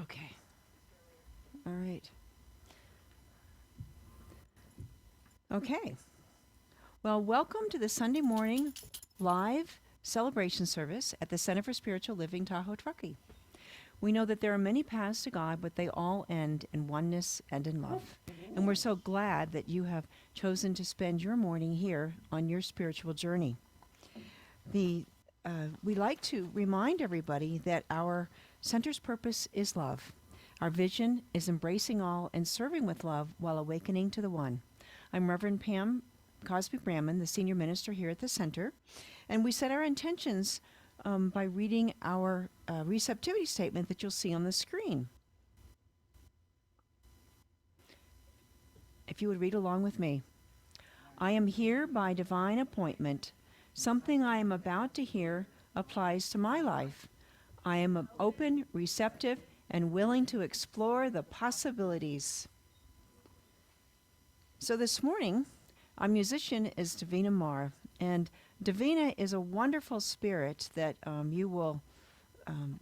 Okay. All right. Okay. Well, welcome to the Sunday morning live celebration service at the Center for Spiritual Living Tahoe-Truckee. We know that there are many paths to God, but they all end in oneness and in love. And we're so glad that you have chosen to spend your morning here on your spiritual journey. We like to remind everybody that our center's purpose is love. Our vision is embracing all and serving with love while awakening to the one. I'm Reverend Pam Brandman, the senior minister here at the center, and we set our intentions by reading our receptivity statement that you'll see on the screen. If you would read along with me. I am here by divine appointment. Something I am about to hear applies to my life. I am open, receptive, and willing to explore the possibilities. So this morning, our musician is Davina, and Davina is a wonderful spirit that you will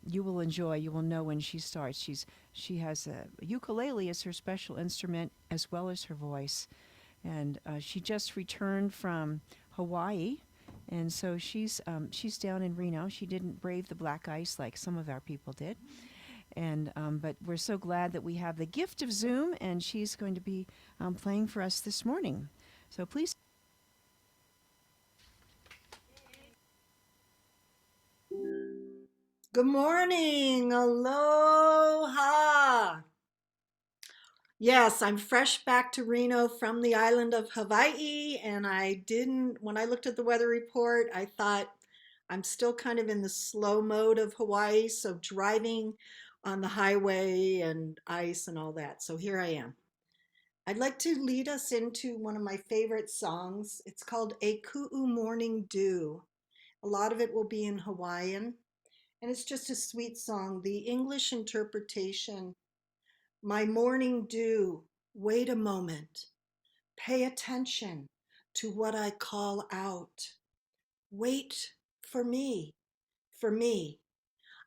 enjoy. You will know when she starts. She has a ukulele as her special instrument as well as her voice, and she just returned from Hawaii, and so she's down in Reno. She didn't brave the black ice like some of our people did, and but we're so glad that we have the gift of Zoom, and she's going to be playing for us this morning. So please. Good morning. Aloha. Yes, I'm fresh back to Reno from the island of Hawaii. And when I looked at the weather report, I thought I'm still kind of in the slow mode of Hawaii. So driving on the highway and ice and all that. So here I am. I'd like to lead us into one of my favorite songs. It's called A Ku'u Morning Dew. A lot of it will be in Hawaiian. And it's just a sweet song. The English interpretation, my morning dew, wait a moment, pay attention to what I call out. Wait for me, for me.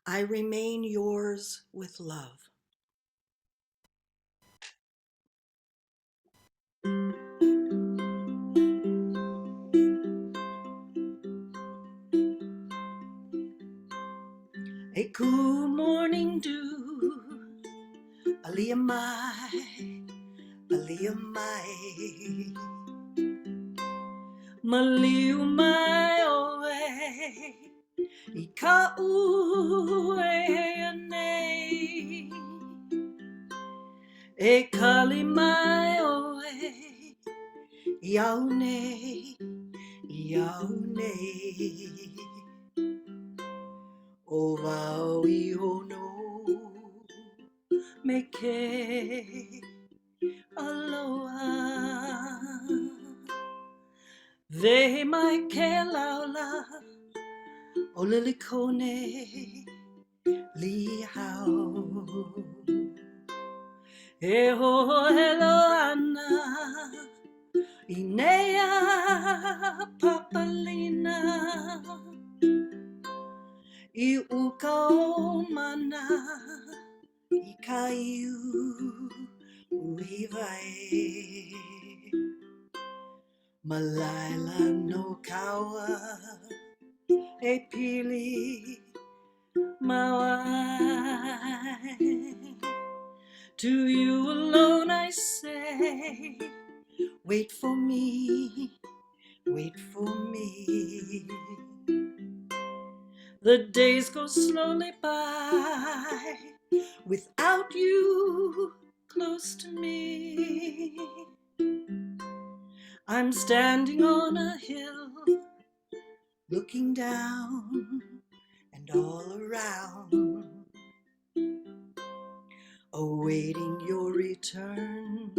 I remain yours with love. A cool morning dew, alia mai, alia mai. Maliu mai oe, I ka ue nei. E kali mai oe, iau nei, iau nei. O wau I hono, me ke aloha. Vehe mai ke laula, o lilikone lihau. E ho helo ana, I nea papalina. I uka o mana, I ka iu uiwai. Malaila no kaua, e pili mawai. To you alone I say, wait for me, wait for me. The days go slowly by without you close to me. I'm standing on a hill, looking down and all around, awaiting your return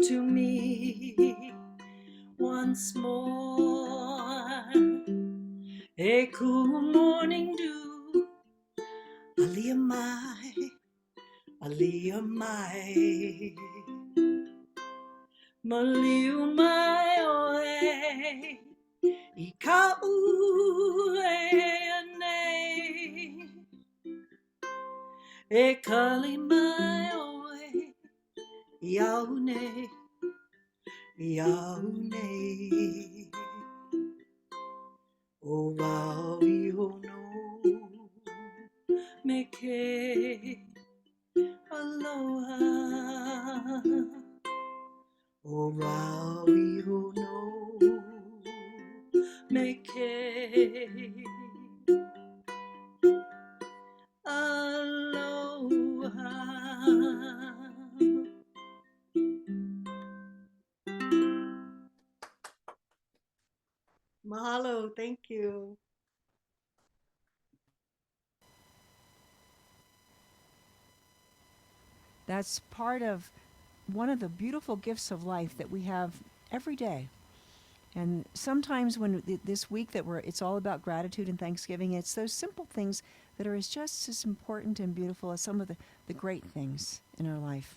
to me once more. A cool morning dew, alia mai, alia mai. Maliu mai oe, I ka ue nei. e kali mai oe, yaune, yaune. O wau iho no, me ke aloha. O wau iho no, me ke aloha. Mahalo, thank you. That's part of one of the beautiful gifts of life that we have every day. And sometimes when this week that it's all about gratitude and Thanksgiving, it's those simple things that are just as important and beautiful as some of the great things in our life.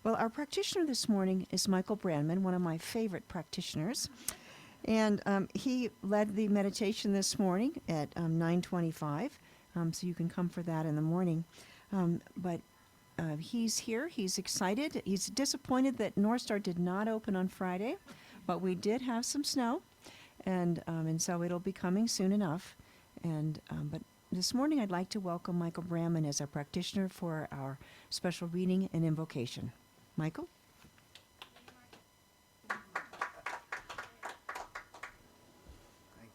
Well, our practitioner this morning is Michael Brandman, one of my favorite practitioners. And he led the meditation this morning at 9:25, so you can come for that in the morning. But he's here. He's excited. He's disappointed that North Star did not open on Friday, but we did have some snow, and so it'll be coming soon enough. But this morning, I'd like to welcome Michael Brandman as our practitioner for our special reading and invocation. Michael? Thank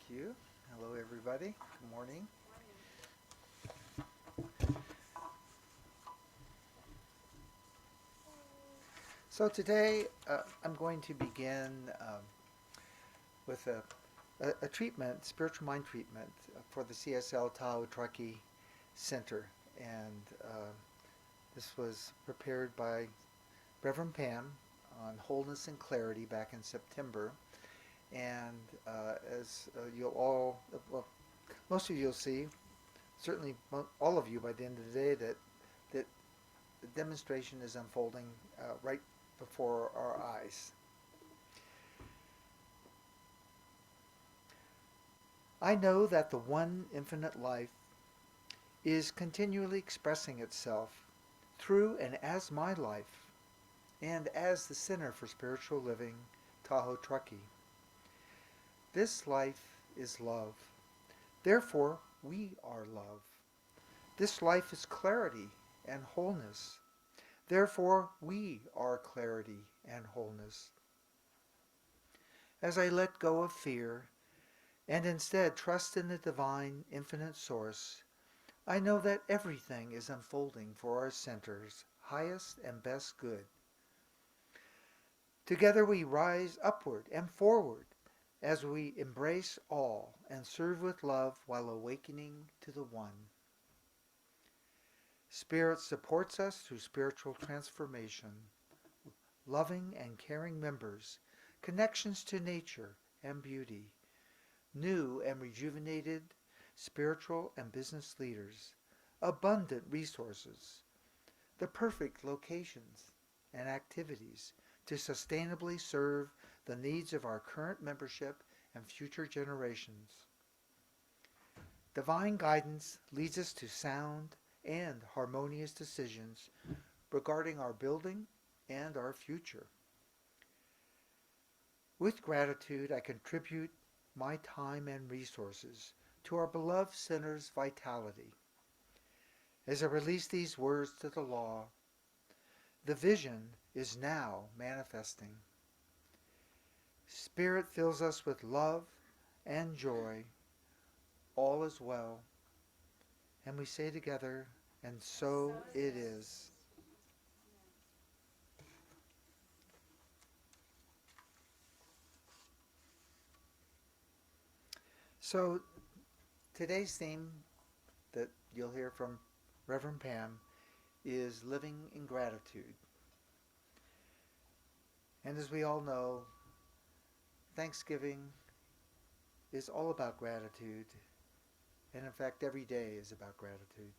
you. Hello, everybody. Good morning. So today I'm going to begin with a treatment, spiritual mind treatment for the CSL Tahoe-Truckee Center. And this was prepared by Rev Pam on wholeness and clarity back in September. And as you'll all, well, most of you will see, certainly all of you by the end of the day, that the demonstration is unfolding right before our eyes. I know that the one infinite life is continually expressing itself through and as my life and as the Center for Spiritual Living, Tahoe-Truckee. This life is love. Therefore, we are love. This life is clarity and wholeness. Therefore, we are clarity and wholeness. As I let go of fear and instead trust in the divine infinite source, I know that everything is unfolding for our center's highest and best good. Together we rise upward and forward as we embrace all and serve with love while awakening to the One. Spirit supports us through spiritual transformation, loving and caring members, connections to nature and beauty, new and rejuvenated spiritual and business leaders, abundant resources, the perfect locations and activities to sustainably serve the needs of our current membership and future generations. Divine guidance leads us to sound and harmonious decisions regarding our building and our future. With gratitude, I contribute my time and resources to our beloved center's vitality. As I release these words to the law, the vision is now manifesting. Spirit fills us with love and joy. All is well. And we say together, and so it is. So today's theme that you'll hear from Reverend Pam is living in gratitude. And as we all know, Thanksgiving is all about gratitude. And in fact, every day is about gratitude.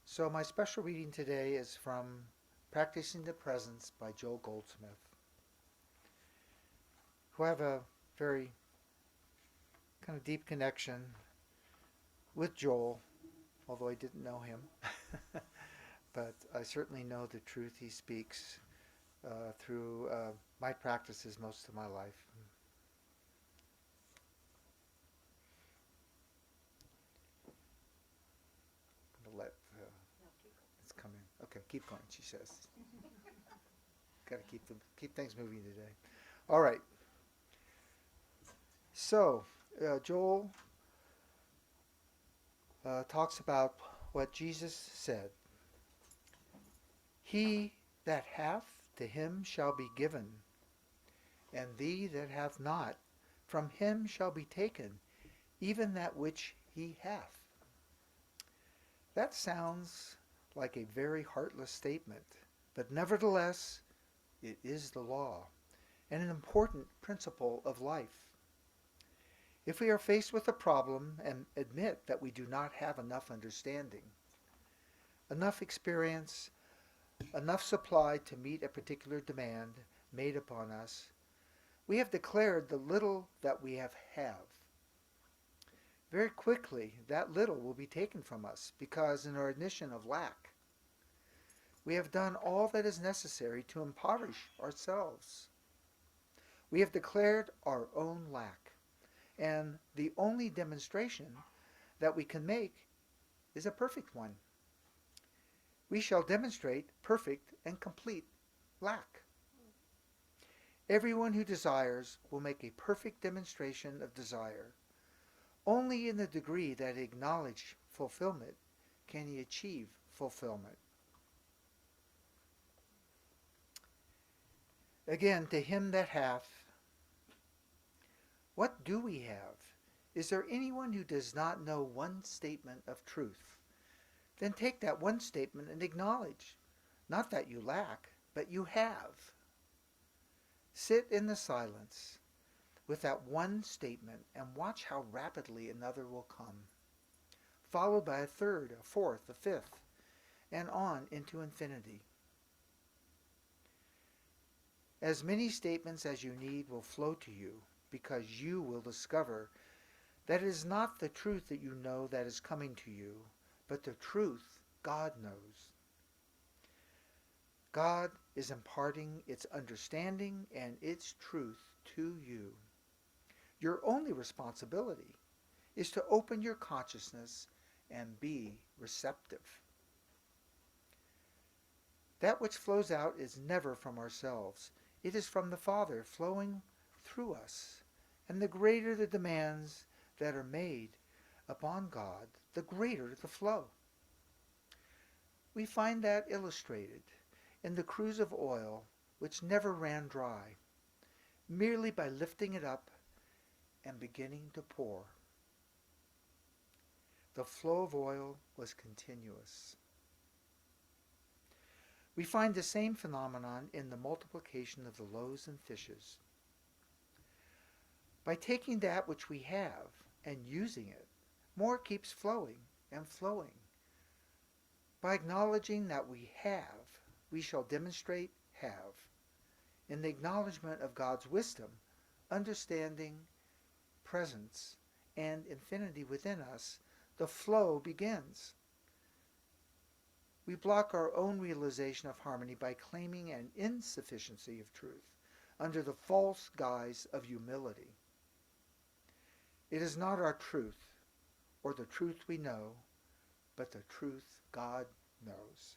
So my special reading today is from Practicing the Presence by Joel Goldsmith, who I have a very kind of deep connection with Joel. although I didn't know him. But I certainly know the truth he speaks through my practices most of my life. I'm gonna let it's come in. Okay, keep going. She says. Got to keep things moving today. All right. So Joel talks about what Jesus said. He that hath, to him shall be given, and thee that hath not, from him shall be taken, even that which he hath. That sounds like a very heartless statement, but nevertheless, it is the law and an important principle of life. If we are faced with a problem and admit that we do not have enough understanding, enough experience, enough supply to meet a particular demand made upon us, we have declared the little that we have. Very quickly, that little will be taken from us because in our admission of lack, we have done all that is necessary to impoverish ourselves. We have declared our own lack, and the only demonstration that we can make is a perfect one. We shall demonstrate perfect and complete lack. Everyone who desires will make a perfect demonstration of desire. Only in the degree that he acknowledges fulfillment can he achieve fulfillment. Again, to him that hath, what do we have? Is there anyone who does not know one statement of truth? Then take that one statement and acknowledge, not that you lack, but you have. Sit in the silence with that one statement and watch how rapidly another will come, followed by a third, a fourth, a fifth, and on into infinity. As many statements as you need will flow to you because you will discover that it is not the truth that you know that is coming to you, but the truth God knows. God is imparting its understanding and its truth to you. Your only responsibility is to open your consciousness and be receptive. That which flows out is never from ourselves. It is from the Father flowing through us. And the greater the demands that are made upon God, the greater the flow. We find that illustrated in the cruse of oil which never ran dry, merely by lifting it up and beginning to pour. The flow of oil was continuous. We find the same phenomenon in the multiplication of the loaves and fishes. By taking that which we have and using it, more keeps flowing and flowing. By acknowledging that we have, we shall demonstrate have. In the acknowledgement of God's wisdom, understanding, presence, and infinity within us, the flow begins. We block our own realization of harmony by claiming an insufficiency of truth under the false guise of humility. It is not our truth or the truth we know, but the truth God knows.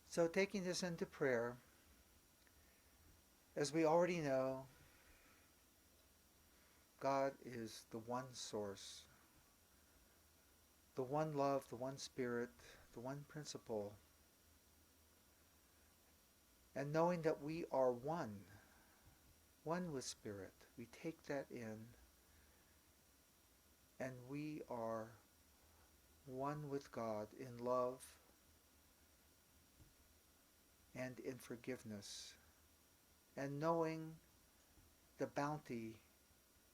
So taking this into prayer, as we already know, God is the one source, the one love, the one spirit, the one principle. And knowing that we are one with spirit, we take that in, and we are one with God in love and in forgiveness. And knowing the bounty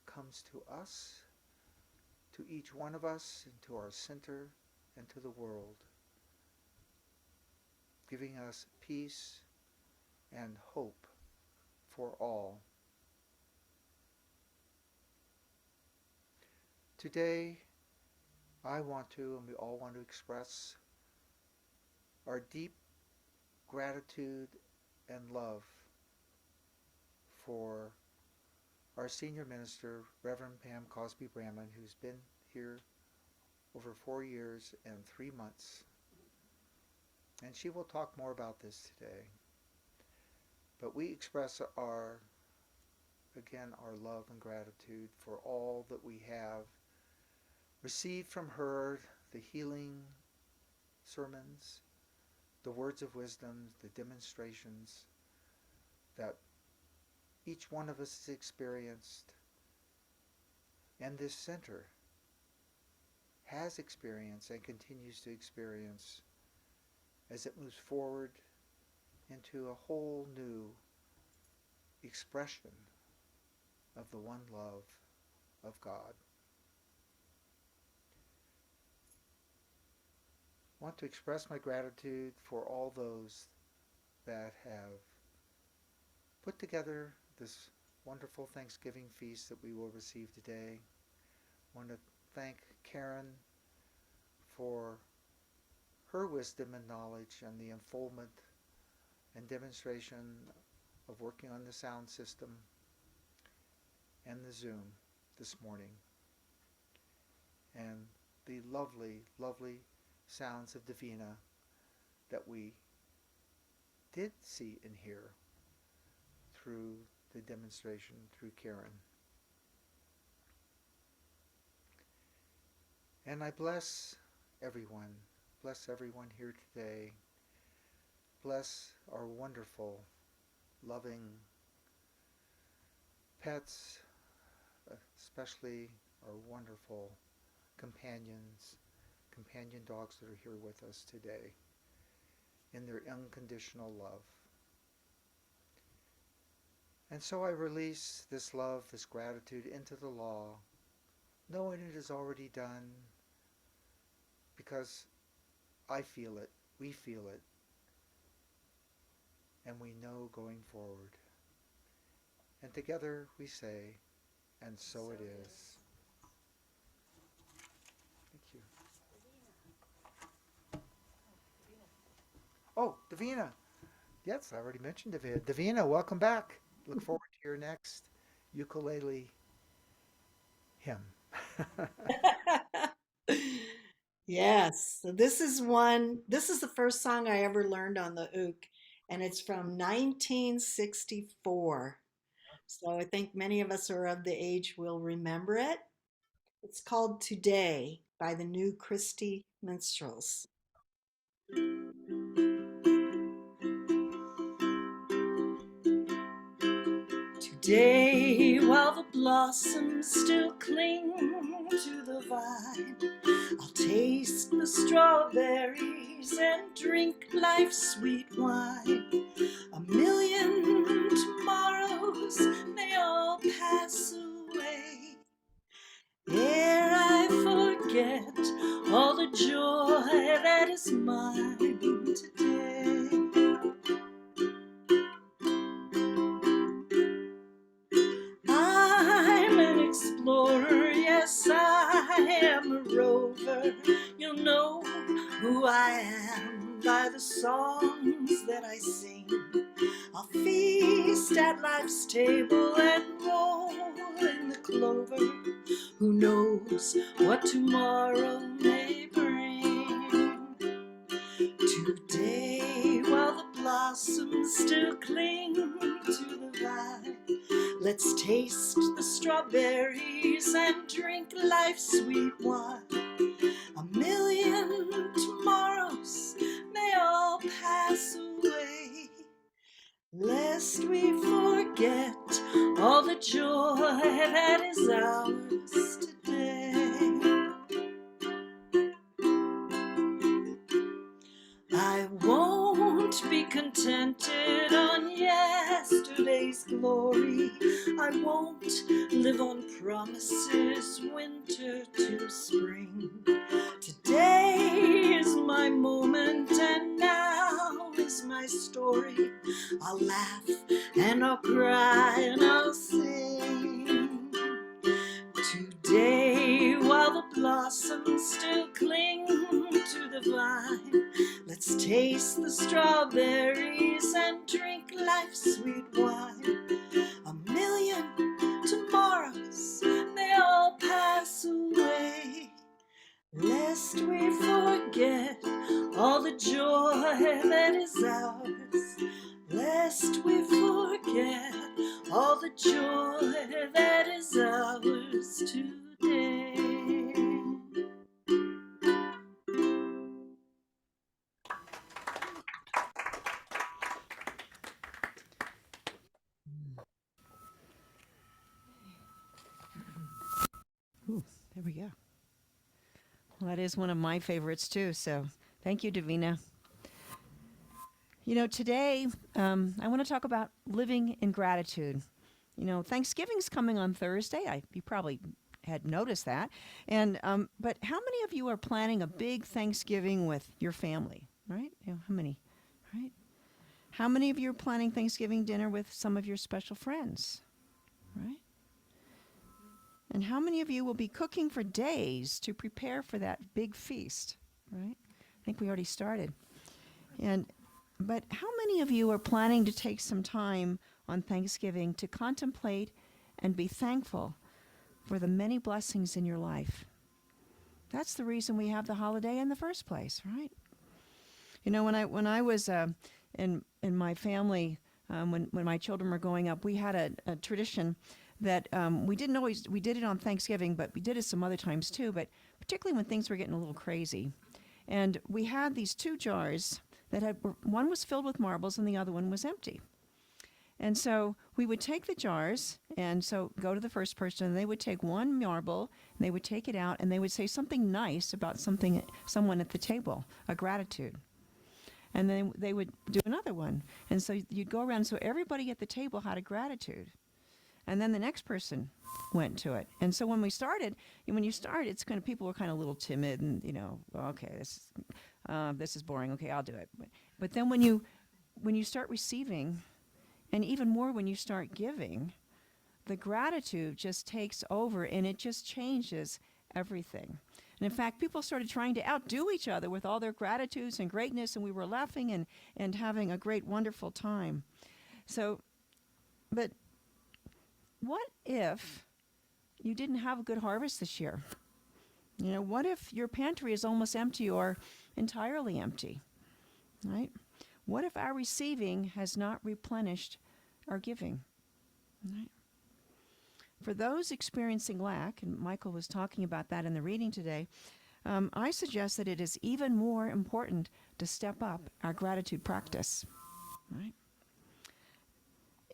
comes to us, to each one of us, and to our center, and to the world, giving us peace, and hope for all. Today, I want to, and we all want to express our deep gratitude and love for our senior minister, Reverend Pam Brandman, who's been here over 4 years and 3 months. And she will talk more about this today. But we express our love and gratitude for all that we have received from her, the healing sermons, the words of wisdom, the demonstrations that each one of us has experienced, and this center has experienced and continues to experience as it moves forward into a whole new expression of the one love of God. I want to express my gratitude for all those that have put together this wonderful Thanksgiving feast that we will receive today. I want to thank Karen for her wisdom and knowledge and the unfoldment and demonstration of working on the sound system and the Zoom this morning. And the lovely, lovely sounds of Davina that we did see and hear through the demonstration through Karen. And I bless everyone here today. Bless our wonderful, loving pets, especially our wonderful companion dogs that are here with us today in their unconditional love. And so I release this love, this gratitude into the law, knowing it is already done, because I feel it, we feel it, and we know going forward. And together we say, and so it is. Thank you. Oh, Davina. Yes, I already mentioned Davina. Davina, welcome back. Look forward to your next ukulele hymn. Yes, so this is the first song I ever learned on the ouk, and it's from 1964. So I think many of us are of the age will remember it. It's called Today by the New Christie Minstrels. Today, while the blossoms still cling to the vine, I'll taste the strawberries and drink life's sweet wine. A million tomorrows may all pass away ere I forget all the joy that is mine today. I'm an explorer, yes, I am a rover. You'll know who I am by the songs that I sing. I'll feast at life's table and roll in the clover. Who knows what tomorrow may bring? Today, while the blossoms still cling to the vine, let's taste the strawberries and drink life's sweet wine. A million tomorrows may all pass away, lest we forget all the joy that is ours today. I won't be contented on yesterday's glory. I won't live on promises, winter to spring. Today is my moment, and now is my story. I'll laugh and I'll cry and I'll sing. Today, while the blossoms still cling to the vine, let's taste the strawberries and drink life's sweet wine. A million tomorrows, they all pass away, lest we forget all the joy that is ours, lest we forget all the joy that is ours today. Ooh, there we go. Well, that is one of my favorites too. So thank you, Davina. You know, today I want to talk about living in gratitude. You know, Thanksgiving's coming on Thursday. You probably had noticed that. And but how many of you are planning a big Thanksgiving with your family? Right? You know, how many? Right? How many of you are planning Thanksgiving dinner with some of your special friends? Right? And how many of you will be cooking for days to prepare for that big feast? Right? I think we already started. But how many of you are planning to take some time on Thanksgiving to contemplate and be thankful for the many blessings in your life? That's the reason we have the holiday in the first place, right? You know, when I was in my family, when my children were growing up, we had a tradition that we did it on Thanksgiving, but we did it some other times too, but particularly when things were getting a little crazy. And we had these two jars that one was filled with marbles and the other one was empty. And so we would take the jars and so go to the first person and they would take one marble and they would take it out and they would say something nice about someone at the table, a gratitude. And then they would do another one. And so you'd go around so everybody at the table had a gratitude. And then the next person went to it. And so when you start, it's kind of people were kind of a little timid and, you know, well, okay, this is boring. Okay, I'll do it. But then when you start receiving, and even more when you start giving, the gratitude just takes over and it just changes everything. And in fact, people started trying to outdo each other with all their gratitudes and greatness, and we were laughing and having a great, wonderful time. So, but what if you didn't have a good harvest this year? You know, what if your pantry is almost empty or entirely empty, right? What if our receiving has not replenished our giving, right? For those experiencing lack, and Michael was talking about that in the reading today, I suggest that it is even more important to step up our gratitude practice, right?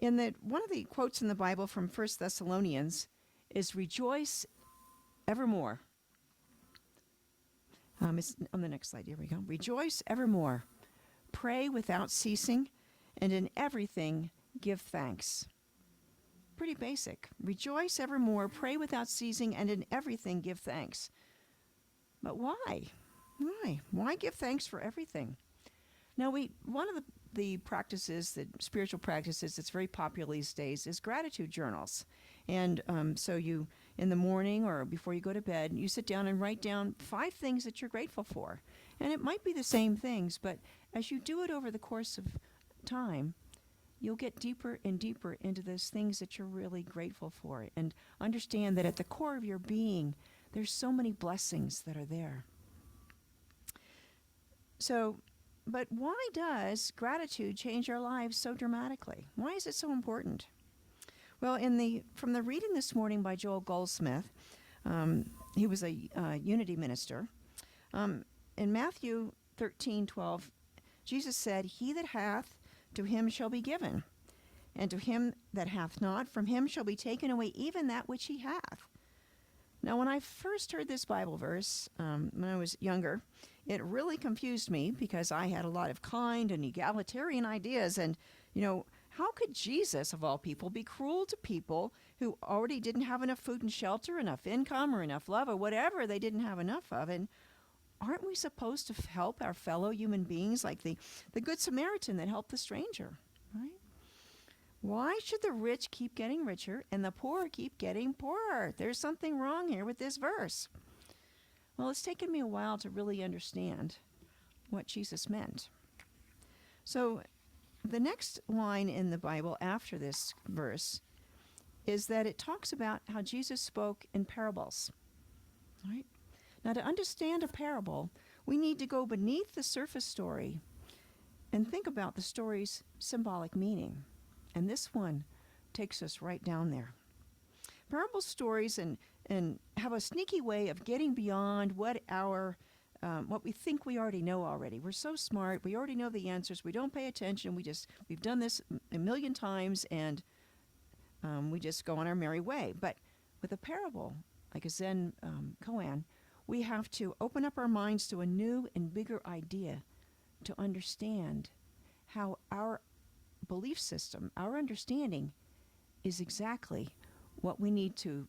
One of the quotes in the Bible from 1 Thessalonians is rejoice evermore. It's on the next slide. Here we go. Rejoice evermore. Pray without ceasing, and in everything give thanks. Pretty basic. Rejoice evermore. Pray without ceasing, and in everything give thanks. But why? Why? Why give thanks for everything? Now, one of the practices, the spiritual practices that's very popular these days is gratitude journals. And so you, in the morning or before you go to bed, you sit down and write down 5 things that you're grateful for. And it might be the same things, but as you do it over the course of time, you'll get deeper and deeper into those things that you're really grateful for and understand that at the core of your being, there's so many blessings that are there. So, but why does gratitude change our lives so dramatically? Why is it so important? Well, from the reading this morning by Joel Goldsmith, he was a unity minister. In Matthew 13:12, Jesus said, "He that hath, to him shall be given, and to him that hath not, from him shall be taken away even that which he hath." Now, when I first heard this Bible verse, when I was younger, it really confused me because I had a lot of kind and egalitarian ideas. And, you know, how could Jesus, of all people, be cruel to people who already didn't have enough food and shelter, enough income, or enough love, or whatever they didn't have enough of? And aren't we supposed to help our fellow human beings like the Good Samaritan that helped the stranger, right? Why should the rich keep getting richer and the poor keep getting poorer? There's something wrong here with this verse. Well, it's taken me a while to really understand what Jesus meant. So the next line in the Bible after this verse is that it talks about how Jesus spoke in parables, right? Now, to understand a parable, we need to go beneath the surface story and think about the story's symbolic meaning. And this one takes us right down there. Parable stories and have a sneaky way of getting beyond what we think we already know already. We're so smart. We already know the answers. We don't pay attention. We've done this a million times, and we just go on our merry way. But with a parable, like a Zen koan, we have to open up our minds to a new and bigger idea to understand how our belief system, our understanding, is exactly what we need to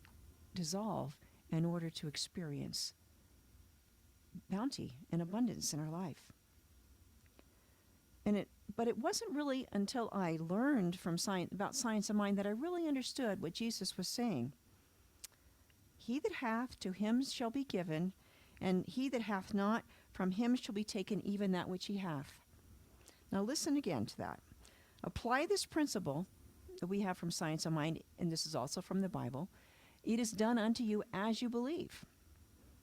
dissolve in order to experience bounty and abundance in our life. But it wasn't really until I learned from about science of mind that I really understood what Jesus was saying. He that hath, to him shall be given, and he that hath not, from him shall be taken even that which he hath. Now listen again to that. Apply this principle that we have from science of mind, and this is also from the Bible. It is done unto you as you believe.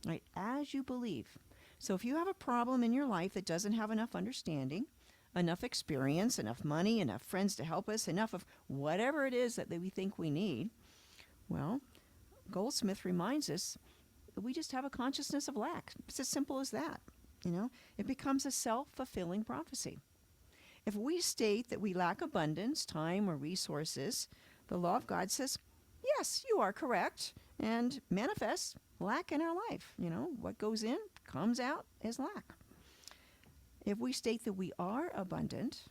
Right? As you believe. So if you have a problem in your life that doesn't have enough understanding, enough experience, enough money, enough friends to help us, enough of whatever it is that we think we need, well, Goldsmith reminds us that we just have a consciousness of lack. It's as simple as that. It becomes a self-fulfilling prophecy. If we state that we lack abundance, time, or resources, the law of God says, yes, you are correct, and manifests lack in our life. What goes in comes out as lack. If we state that we are abundant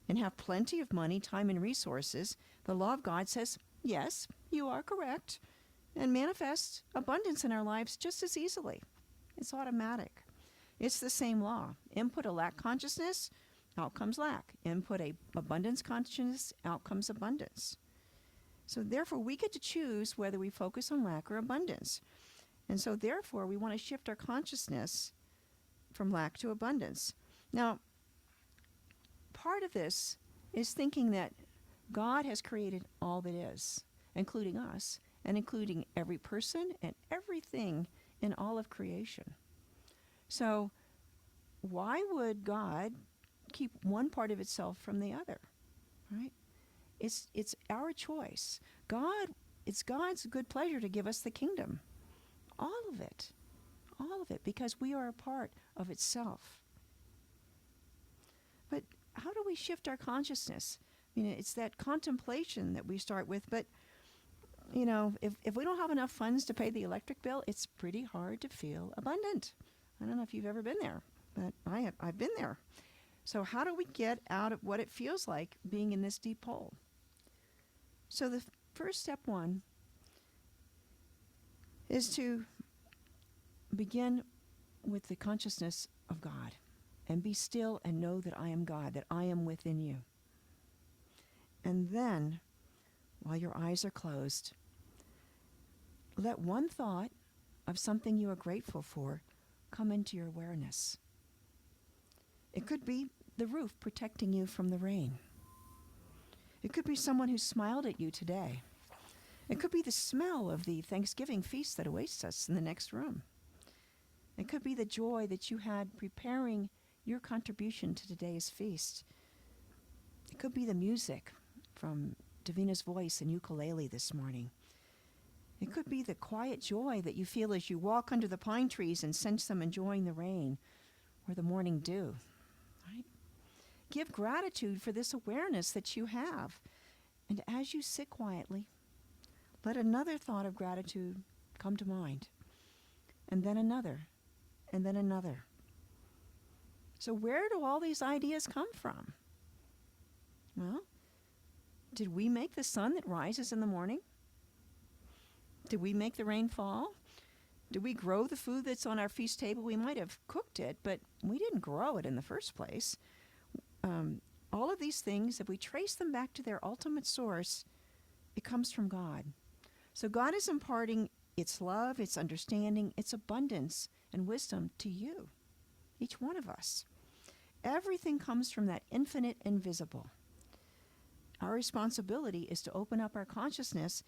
and have plenty of money, time, and resources, the law of God says, yes, you are correct, and manifests abundance in our lives just as easily. It's automatic. It's the same law. Input a lack consciousness, out comes lack. Input a abundance consciousness, out comes abundance. So therefore, we get to choose whether we focus on lack or abundance. And so therefore, we want to shift our consciousness from lack to abundance. Now, part of this is thinking that God has created all that is, including us, and including every person and everything in all of creation. So why would God keep one part of itself from the other, right? It's our choice. It's God's good pleasure to give us the kingdom. All of it, because we are a part of itself. But how do we shift our consciousness? It's that contemplation that we start with, but if we don't have enough funds to pay the electric bill, it's pretty hard to feel abundant. I don't know if you've ever been there, but I've been there. So how do we get out of what it feels like being in this deep hole? So the first step one is to begin with the consciousness of God and be still and know that I am God, that I am within you. And then, while your eyes are closed, let one thought of something you are grateful for come into your awareness. It could be the roof protecting you from the rain. It could be someone who smiled at you today. It could be the smell of the Thanksgiving feast that awaits us in the next room. It could be the joy that you had preparing your contribution to today's feast. It could be the music from Davina's voice and ukulele this morning. It could be the quiet joy that you feel as you walk under the pine trees and sense them enjoying the rain or the morning dew. Right? Give gratitude for this awareness that you have. And as you sit quietly, let another thought of gratitude come to mind. And then another. And then another. So where do all these ideas come from? Well, did we make the sun that rises in the morning? Did we make the rain fall? Do we grow the food that's on our feast table? We might have cooked it, but we didn't grow it in the first place. All of these things, if we trace them back to their ultimate source, it comes from God. So God is imparting its love, its understanding, its abundance, and wisdom to you, each one of us. Everything comes from that infinite invisible. Our responsibility is to open up our consciousness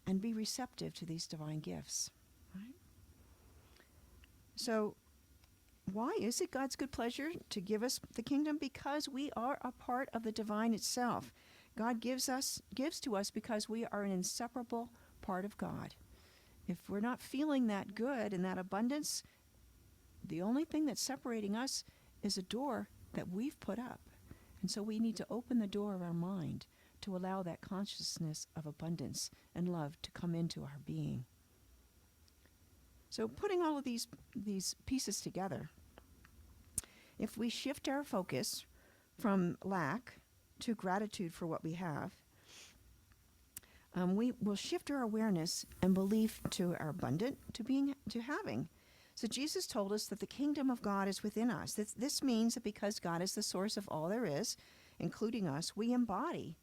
and be receptive to these divine gifts. Right? So, why is it God's good pleasure to give us the kingdom? Because we are a part of the divine itself. God gives to us because we are an inseparable part of God. If we're not feeling that good and that abundance, the only thing that's separating us is a door that we've put up. And so we need to open the door of our mind to allow that consciousness of abundance and love to come into our being. So putting all of these pieces together, if we shift our focus from lack to gratitude for what we have, we will shift our awareness and belief to our abundant, to having. So Jesus told us that the kingdom of God is within us. This means that because God is the source of all there is, including us, we embody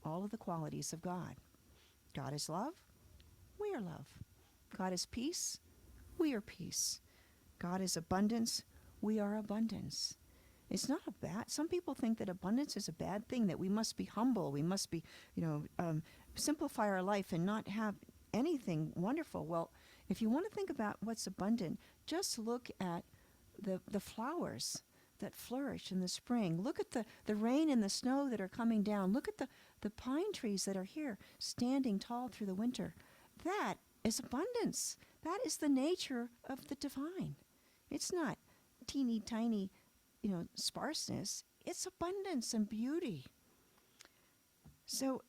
all of the qualities of God. God is love, we are love. God is peace, we are peace. God is abundance, we are abundance. It's not a bad. Some people think that abundance is a bad thing, that we must be humble, we must be, simplify our life and not have anything wonderful. Well, if you want to think about what's abundant, just look at the flowers that flourish in the spring. Look at the rain and the snow that are coming down. Look at the pine trees that are here standing tall through the winter. That is abundance. That is the nature of the divine. It's not teeny tiny, sparseness. It's abundance and beauty. So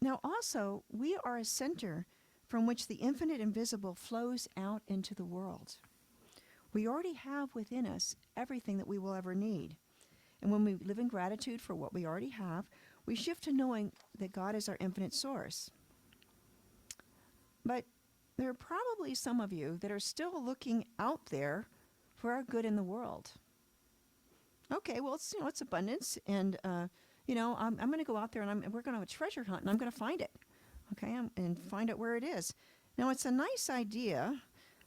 now also, we are a center from which the infinite invisible flows out into the world. We already have within us everything that we will ever need. And when we live in gratitude for what we already have, we shift to knowing that God is our infinite source. But there are probably some of you that are still looking out there for our good in the world. Okay, well, it's abundance, and I'm going to go out there and we're going to have a treasure hunt, and I'm going to find it. Okay, and find out where it is. Now, it's a nice idea.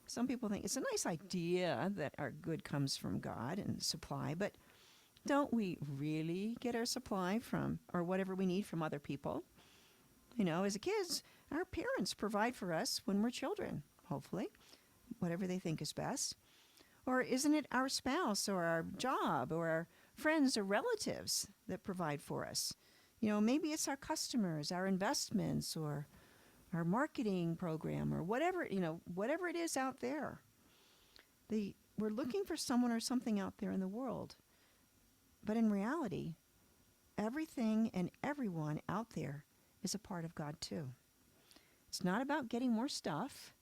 Some people think it's a nice idea that our good comes from God and supply, but don't we really get our supply from, or whatever we need, from other people? As kids, our parents provide for us when we're children, hopefully, whatever they think is best. Or isn't it our spouse or our job or our friends or relatives that provide for us? Maybe it's our customers, our investments, or our marketing program, or whatever it is out there. We're looking for someone or something out there in the world. But in reality, everything and everyone out there is a part of God too. It's not about getting more stuff.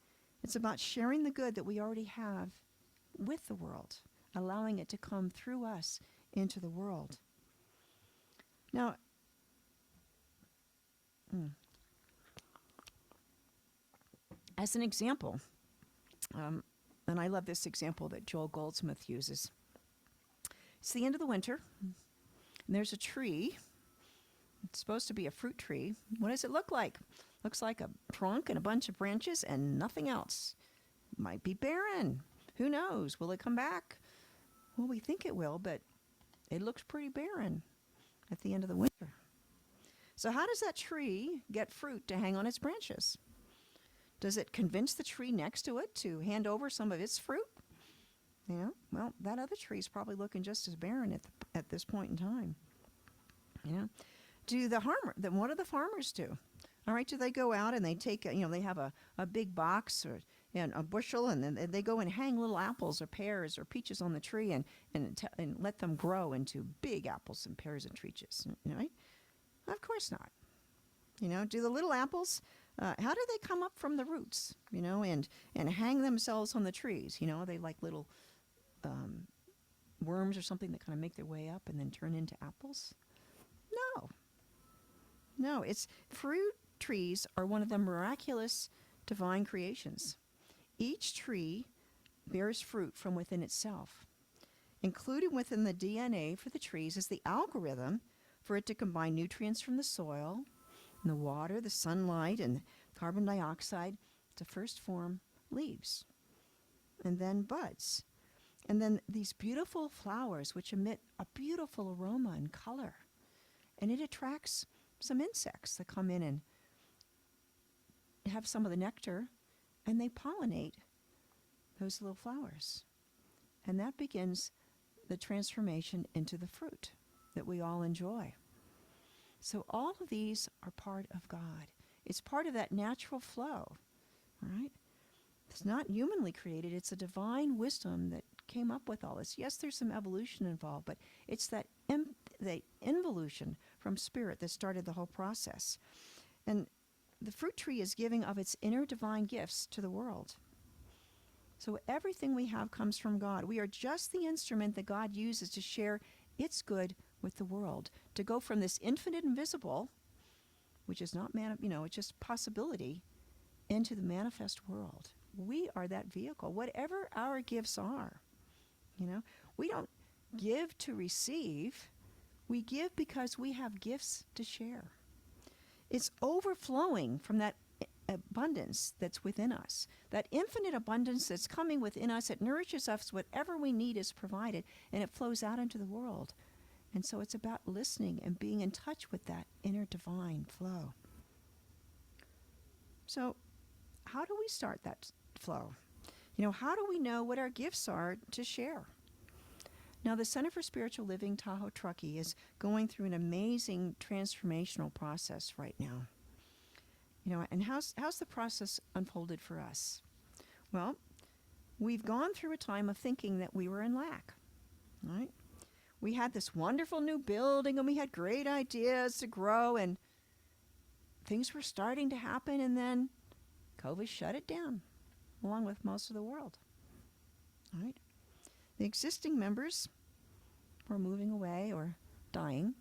It's about sharing the good that we already have with the world, allowing it to come through us into the world. Now, as an example, and I love this example that Joel Goldsmith uses. It's the end of the winter, and there's a tree. It's supposed to be a fruit tree. What does it look like? Looks like a trunk and a bunch of branches and nothing else. Might be barren. Who knows? Will it come back? Well, we think it will, but it looks pretty barren at the end of the winter. So how does that tree get fruit to hang on its branches? Does it convince the tree next to it to hand over some of its fruit? Well, that other tree is probably looking just as barren at this point in time. What do the farmers do? All right, do they go out and they take, they have a big box and a bushel, and then they go and hang little apples or pears or peaches on the tree and let them grow into big apples and pears and peaches, right? Of course not. Do the little apples, how do they come up from the roots, and hang themselves on the trees? Are they like little worms or something that kind of make their way up and then turn into apples? No, it's fruit trees are one of the miraculous divine creations. Each tree bears fruit from within itself. Included within the DNA for the trees is the algorithm for it to combine nutrients from the soil, and the water, the sunlight, and carbon dioxide to first form leaves, and then buds, and then these beautiful flowers which emit a beautiful aroma and color. And it attracts some insects that come in and have some of the nectar, and they pollinate those little flowers. And that begins the transformation into the fruit that we all enjoy. So all of these are part of God. It's part of that natural flow, right? It's not humanly created. It's a divine wisdom that came up with all this. Yes, there's some evolution involved, but it's that the involution from spirit that started the whole process. And the fruit tree is giving of its inner divine gifts to the world. So everything we have comes from God. We are just the instrument that God uses to share its good with the world, to go from this infinite invisible, which is not it's just possibility, into the manifest world. We are that vehicle, whatever our gifts are. We don't give to receive. We give because we have gifts to share. It's overflowing from that abundance that's within us, that infinite abundance that's coming within us. It nourishes us. Whatever we need is provided, and it flows out into the world. And so it's about listening and being in touch with that inner divine flow. So how do we start that flow? How do we know what our gifts are to share? Now, the Center for Spiritual Living Tahoe-Truckee is going through an amazing transformational process right now. And how's the process unfolded for us? Well, we've gone through a time of thinking that we were in lack, right? We had this wonderful new building, and we had great ideas to grow, and things were starting to happen, and then COVID shut it down, along with most of the world, right? The existing members were moving away or dying.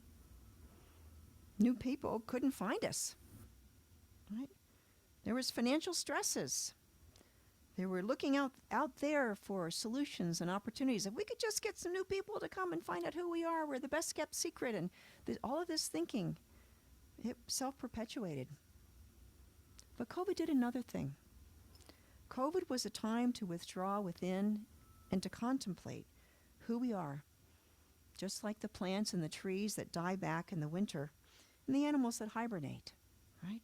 New people couldn't find us, right? There was financial stresses. They were looking out there for solutions and opportunities. If we could just get some new people to come and find out who we are, we're the best kept secret. And all of this thinking, it self-perpetuated. But COVID did another thing. COVID was a time to withdraw within and to contemplate who we are, just like the plants and the trees that die back in the winter and the animals that hibernate, right?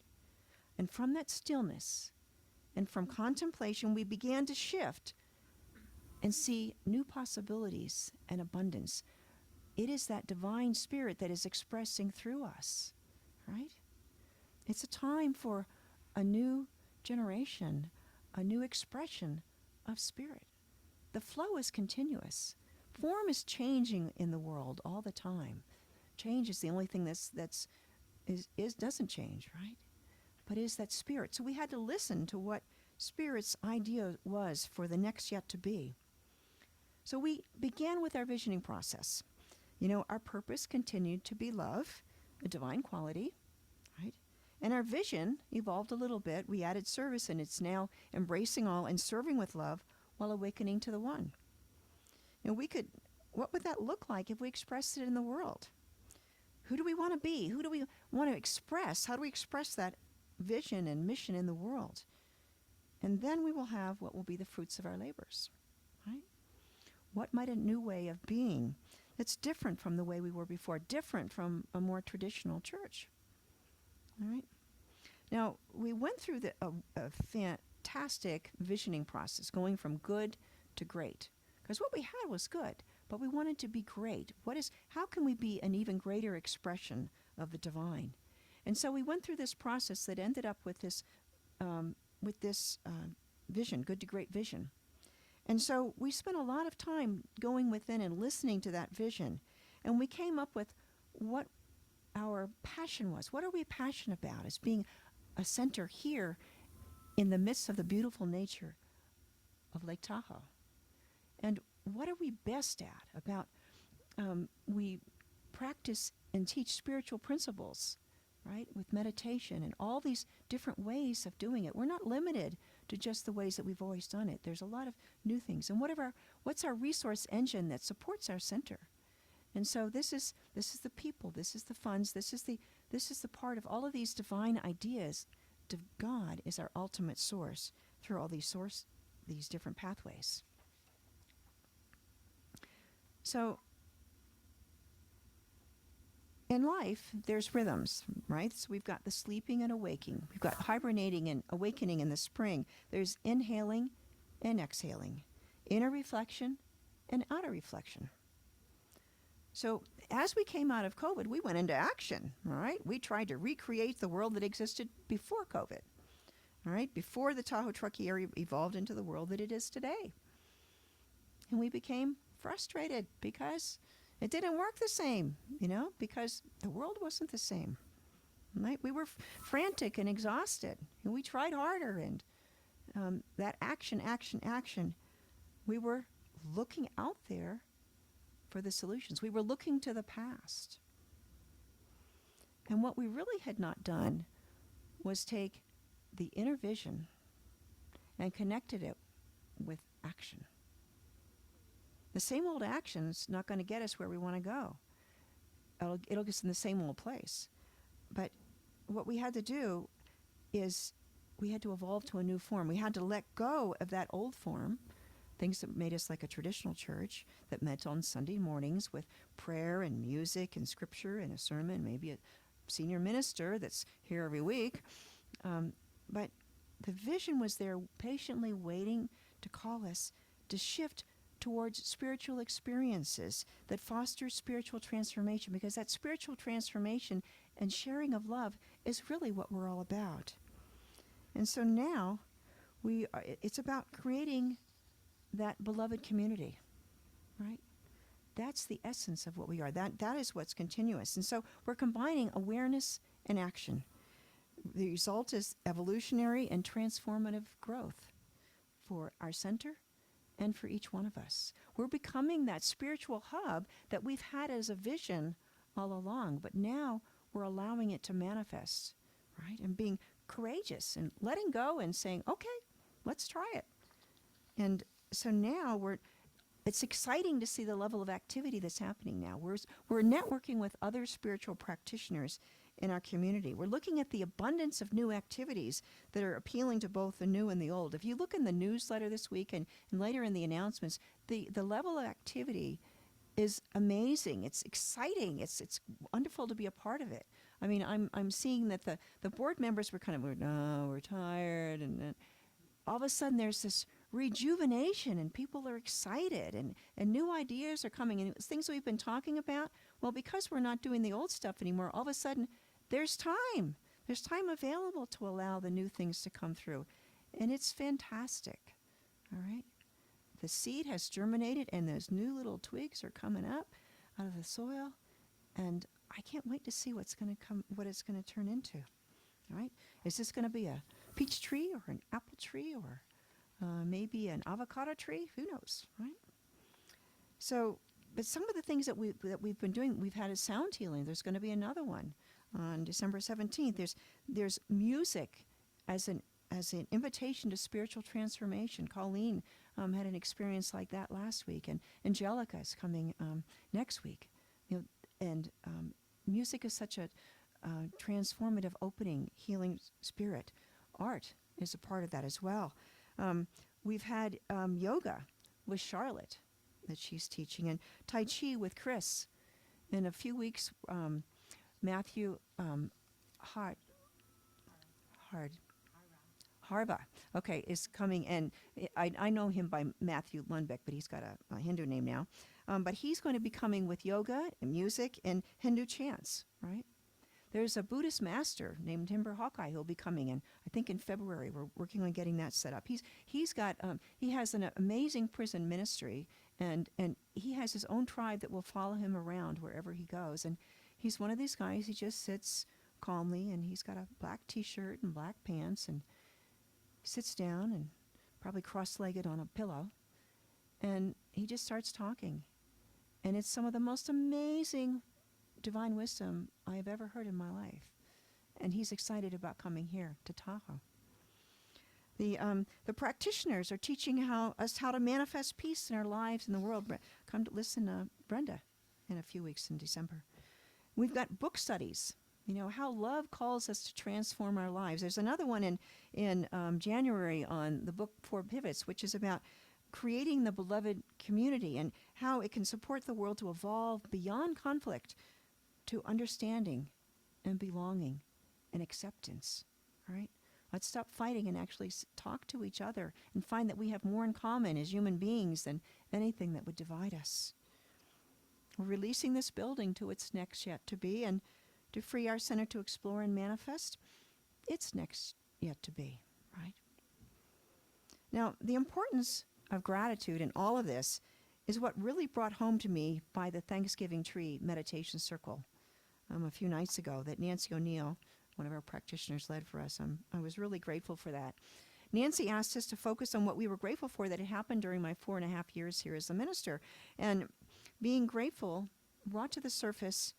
And from that stillness and from contemplation, we began to shift and see new possibilities and abundance. It is that divine spirit that is expressing through us, right? It's a time for a new generation, a new expression of spirit. The flow is continuous. Form is changing in the world all the time. Change is the only thing that doesn't change, right? But is that spirit. So we had to listen to what spirit's idea was for the next yet to be. So we began with our visioning process. Our purpose continued to be love, a divine quality, right? And our vision evolved a little bit. We added service, and it's now embracing all and serving with love while awakening to the one. What would that look like if we expressed it in the world? Who do we want to be? Who do we want to express? How do we express that vision and mission in the world? And then we will have what will be the fruits of our labors, right? What might a new way of being that's different from the way we were before, different from a more traditional church, all right? Now, we went through a fantastic visioning process, going from good to great. Because what we had was good, but we wanted to be great. How can we be an even greater expression of the divine? And so we went through this process that ended up with this vision, good to great vision. And so we spent a lot of time going within and listening to that vision. And we came up with what our passion was. What are we passionate about as being a center here in the midst of the beautiful nature of Lake Tahoe? And what are we best at about, we practice and teach spiritual principles, right, with meditation and all these different ways of doing it. We're not limited to just the ways that we've always done it. There's a lot of new things. And what's our resource engine that supports our center? And so this is the people, this is the funds, this is the part of all of these divine ideas. God is our ultimate source through all these different pathways. So in life, there's rhythms, right? So we've got the sleeping and awaking. We've got hibernating and awakening in the spring. There's inhaling and exhaling, inner reflection and outer reflection. So as we came out of COVID, we went into action, all right? We tried to recreate the world that existed before COVID, all right? Before the Tahoe-Truckee area evolved into the world that it is today. And we became frustrated because it didn't work the same, because the world wasn't the same, right? We were frantic and exhausted, and we tried harder, and that action, we were looking out there for the solutions. We were looking to the past. And what we really had not done was take the inner vision and connected it with action. The same old action's not going to get us where we want to go. It'll get us in the same old place. But what we had to do is we had to evolve to a new form. We had to let go of that old form, things that made us like a traditional church that met on Sunday mornings with prayer and music and scripture and a sermon, maybe a senior minister that's here every week. But the vision was there patiently waiting to call us to shift towards spiritual experiences that foster spiritual transformation, because that spiritual transformation and sharing of love is really what we're all about. And so now it's about creating that beloved community, right? That's the essence of what we are. That is what's continuous. And so we're combining awareness and action. The result is evolutionary and transformative growth for our center and for each one of us. We're becoming that spiritual hub that we've had as a vision all along, but now we're allowing it to manifest, right? And being courageous and letting go and saying, okay, let's try it. And so now it's exciting to see the level of activity that's happening now. We're networking with other spiritual practitioners in our community. We're looking at the abundance of new activities that are appealing to both the new and the old. If you look in the newsletter this week and later in the announcements, the level of activity is amazing. It's exciting. It's wonderful to be a part of it. I mean, I'm seeing that the board members were we're tired, and all of a sudden there's this rejuvenation and people are excited and new ideas are coming, and things we've been talking about. Well, because we're not doing the old stuff anymore, all of a sudden there's time. There's time available to allow the new things to come through. And it's fantastic. All right? The seed has germinated and those new little twigs are coming up out of the soil. And I can't wait to see what it's going to turn into. All right? Is this going to be a peach tree or an apple tree or maybe an avocado tree? Who knows, right? So, but some of the things that we've been doing, we've had a sound healing. There's going to be another one on December 17th. There's music as an invitation to spiritual transformation. Colleen had an experience like that last week, and Angelica is coming next week. And music is such a transformative, opening, healing spirit. Art is a part of that as well. We've had yoga with Charlotte that she's teaching, and Tai Chi with Chris. In a few weeks, Matthew Harva, is coming, and I know him by Matthew Lundbeck, but he's got a Hindu name now. But he's going to be coming with yoga and music and Hindu chants, right? There's a Buddhist master named Timber Hawkeye who'll be coming in, I think in February. We're working on getting that set up. He has an amazing prison ministry, and he has his own tribe that will follow him around wherever he goes. And he's one of these guys, he just sits calmly, and he's got a black T-shirt and black pants, and sits down and probably cross-legged on a pillow, and he just starts talking. And it's some of the most amazing divine wisdom I have ever heard in my life. And he's excited about coming here to Tahoe. The practitioners are teaching us how to manifest peace in our lives in the world. Come to listen, Brenda, in a few weeks in December. We've got book studies. How love calls us to transform our lives. There's another one in January on the book Four Pivots, which is about creating the beloved community and how it can support the world to evolve beyond conflict to understanding and belonging and acceptance. Right? Let's stop fighting and actually talk to each other and find that we have more in common as human beings than anything that would divide us. We're releasing this building to its next yet to be, and to free our center to explore and manifest its next yet to be, right? Now, the importance of gratitude in all of this is what really brought home to me by the Thanksgiving Tree Meditation Circle a few nights ago that Nancy O'Neill, one of our practitioners, led for us. I was really grateful for that. Nancy asked us to focus on what we were grateful for that had happened during my 4.5 years here as a minister. And being grateful brought to the surface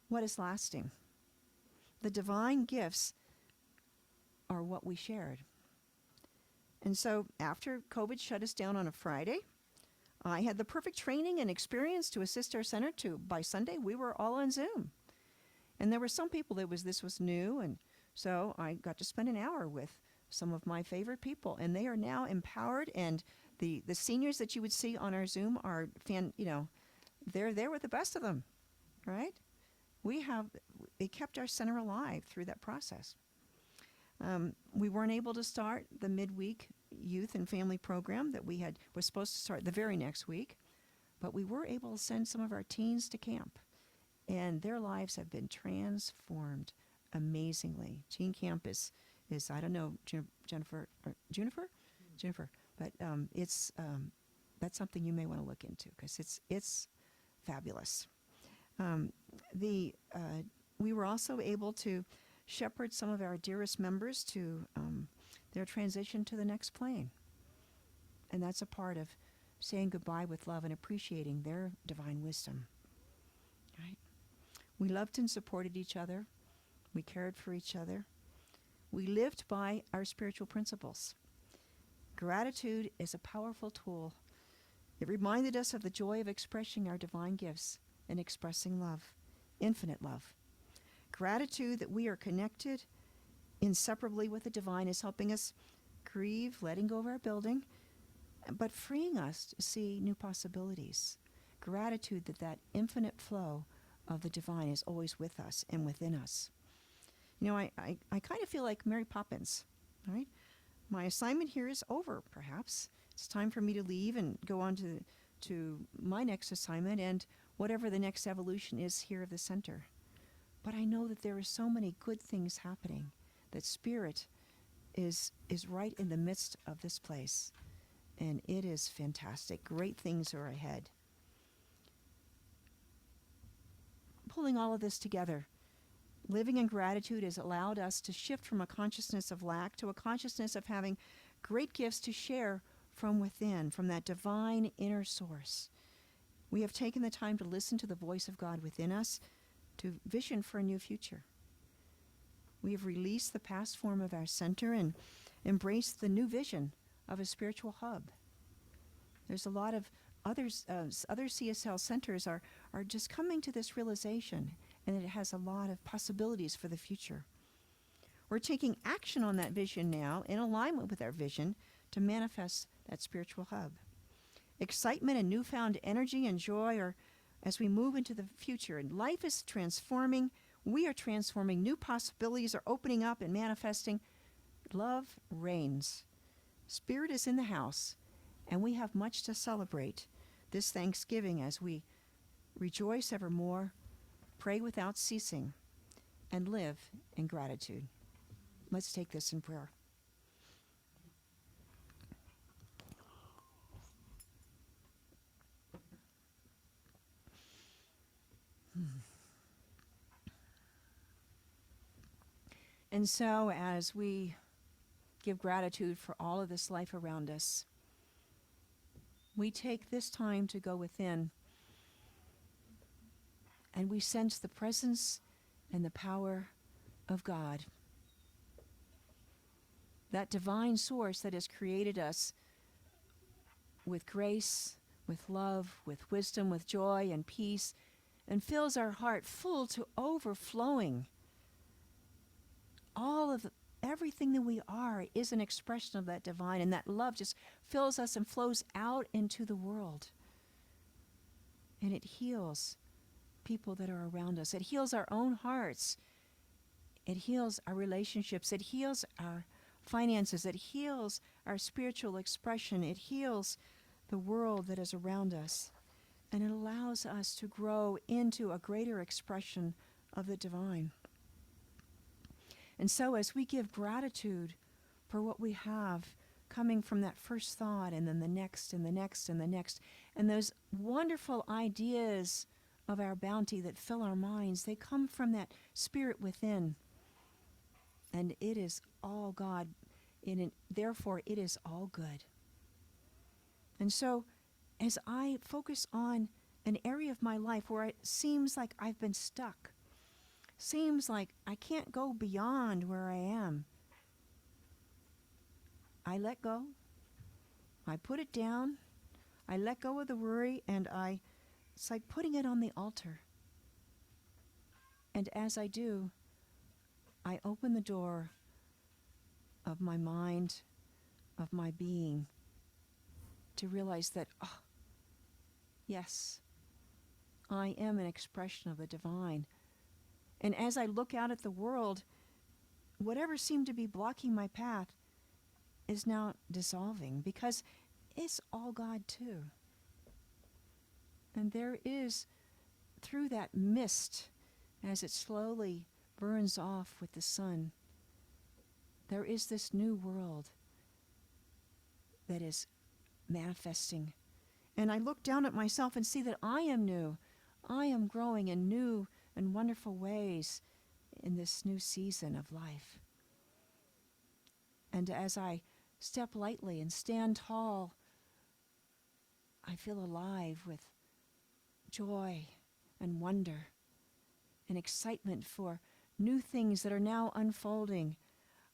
what is lasting. The divine gifts are what we shared. And so after COVID shut us down on a Friday, I had the perfect training and experience to assist our center by Sunday, we were all on Zoom. And there were some people this was new, and so I got to spend an hour with some of my favorite people, and they are now empowered, and the seniors that you would see on our Zoom are they're there with the best of them, right? It kept our center alive through that process. We weren't able to start the midweek youth and family program that was supposed to start the very next week, but we were able to send some of our teens to camp, and their lives have been transformed amazingly. Teen camp is I don't know, Jennifer, but that's something you may want to look into because it's fabulous. We were also able to shepherd some of our dearest members to their transition to the next plane. And that's a part of saying goodbye with love and appreciating their divine wisdom. Right? We loved and supported each other. We cared for each other. We lived by our spiritual principles. Gratitude is a powerful tool. It reminded us of the joy of expressing our divine gifts and expressing love, infinite love. Gratitude that we are connected inseparably with the divine is helping us grieve, letting go of our building, but freeing us to see new possibilities. Gratitude that infinite flow of the divine is always with us and within us. I kind of feel like Mary Poppins, right? My assignment here is over, perhaps. It's time for me to leave and go on to my next assignment and whatever the next evolution is here of the center. But I know that there are so many good things happening, that Spirit is right in the midst of this place. And it is fantastic. Great things are ahead. Pulling all of this together, living in gratitude has allowed us to shift from a consciousness of lack to a consciousness of having great gifts to share from within, from that divine inner source. We have taken the time to listen to the voice of God within us, to vision for a new future. We have released the past form of our center and embraced the new vision of a spiritual hub. There's a lot of other CSL centers are just coming to this realization, and it has a lot of possibilities for the future. We're taking action on that vision now in alignment with our vision to manifest that spiritual hub. Excitement and newfound energy and joy are as we move into the future, and life is transforming. We are transforming. New possibilities are opening up and manifesting. Love reigns. Spirit is in the house, and we have much to celebrate this Thanksgiving as we rejoice evermore, pray without ceasing, and live in gratitude. Let's take this in prayer. And so as we give gratitude for all of this life around us, we take this time to go within and we sense the presence and the power of God. that divine source that has created us with grace, with love, with wisdom, with joy and peace, and fills our heart full to overflowing. Everything that we are is an expression of that divine, and that love just fills us and flows out into the world. And it heals people that are around us. It heals our own hearts. It heals our relationships. It heals our finances. It heals our spiritual expression. It heals the world that is around us. And it allows us to grow into a greater expression of the divine. And so as we give gratitude for what we have coming from that first thought, and then the next and the next and the next, and those wonderful ideas of our bounty that fill our minds, they come from that spirit within. And it is all God, and therefore it is all good. And so as I focus on an area of my life where it seems like I've been stuck, seems like I can't go beyond where I am, I let go. I put it down. I let go of the worry, and it's like putting it on the altar. And as I do, I open the door of my mind, of my being, to realize that, yes, I am an expression of the divine. And as I look out at the world, whatever seemed to be blocking my path is now dissolving, because it's all God too. And there is, through that mist, as it slowly burns off with the sun, there is this new world that is manifesting. And I look down at myself and see that I am new. I am growing in new and wonderful ways in this new season of life. And as I step lightly and stand tall, I feel alive with joy and wonder and excitement for new things that are now unfolding.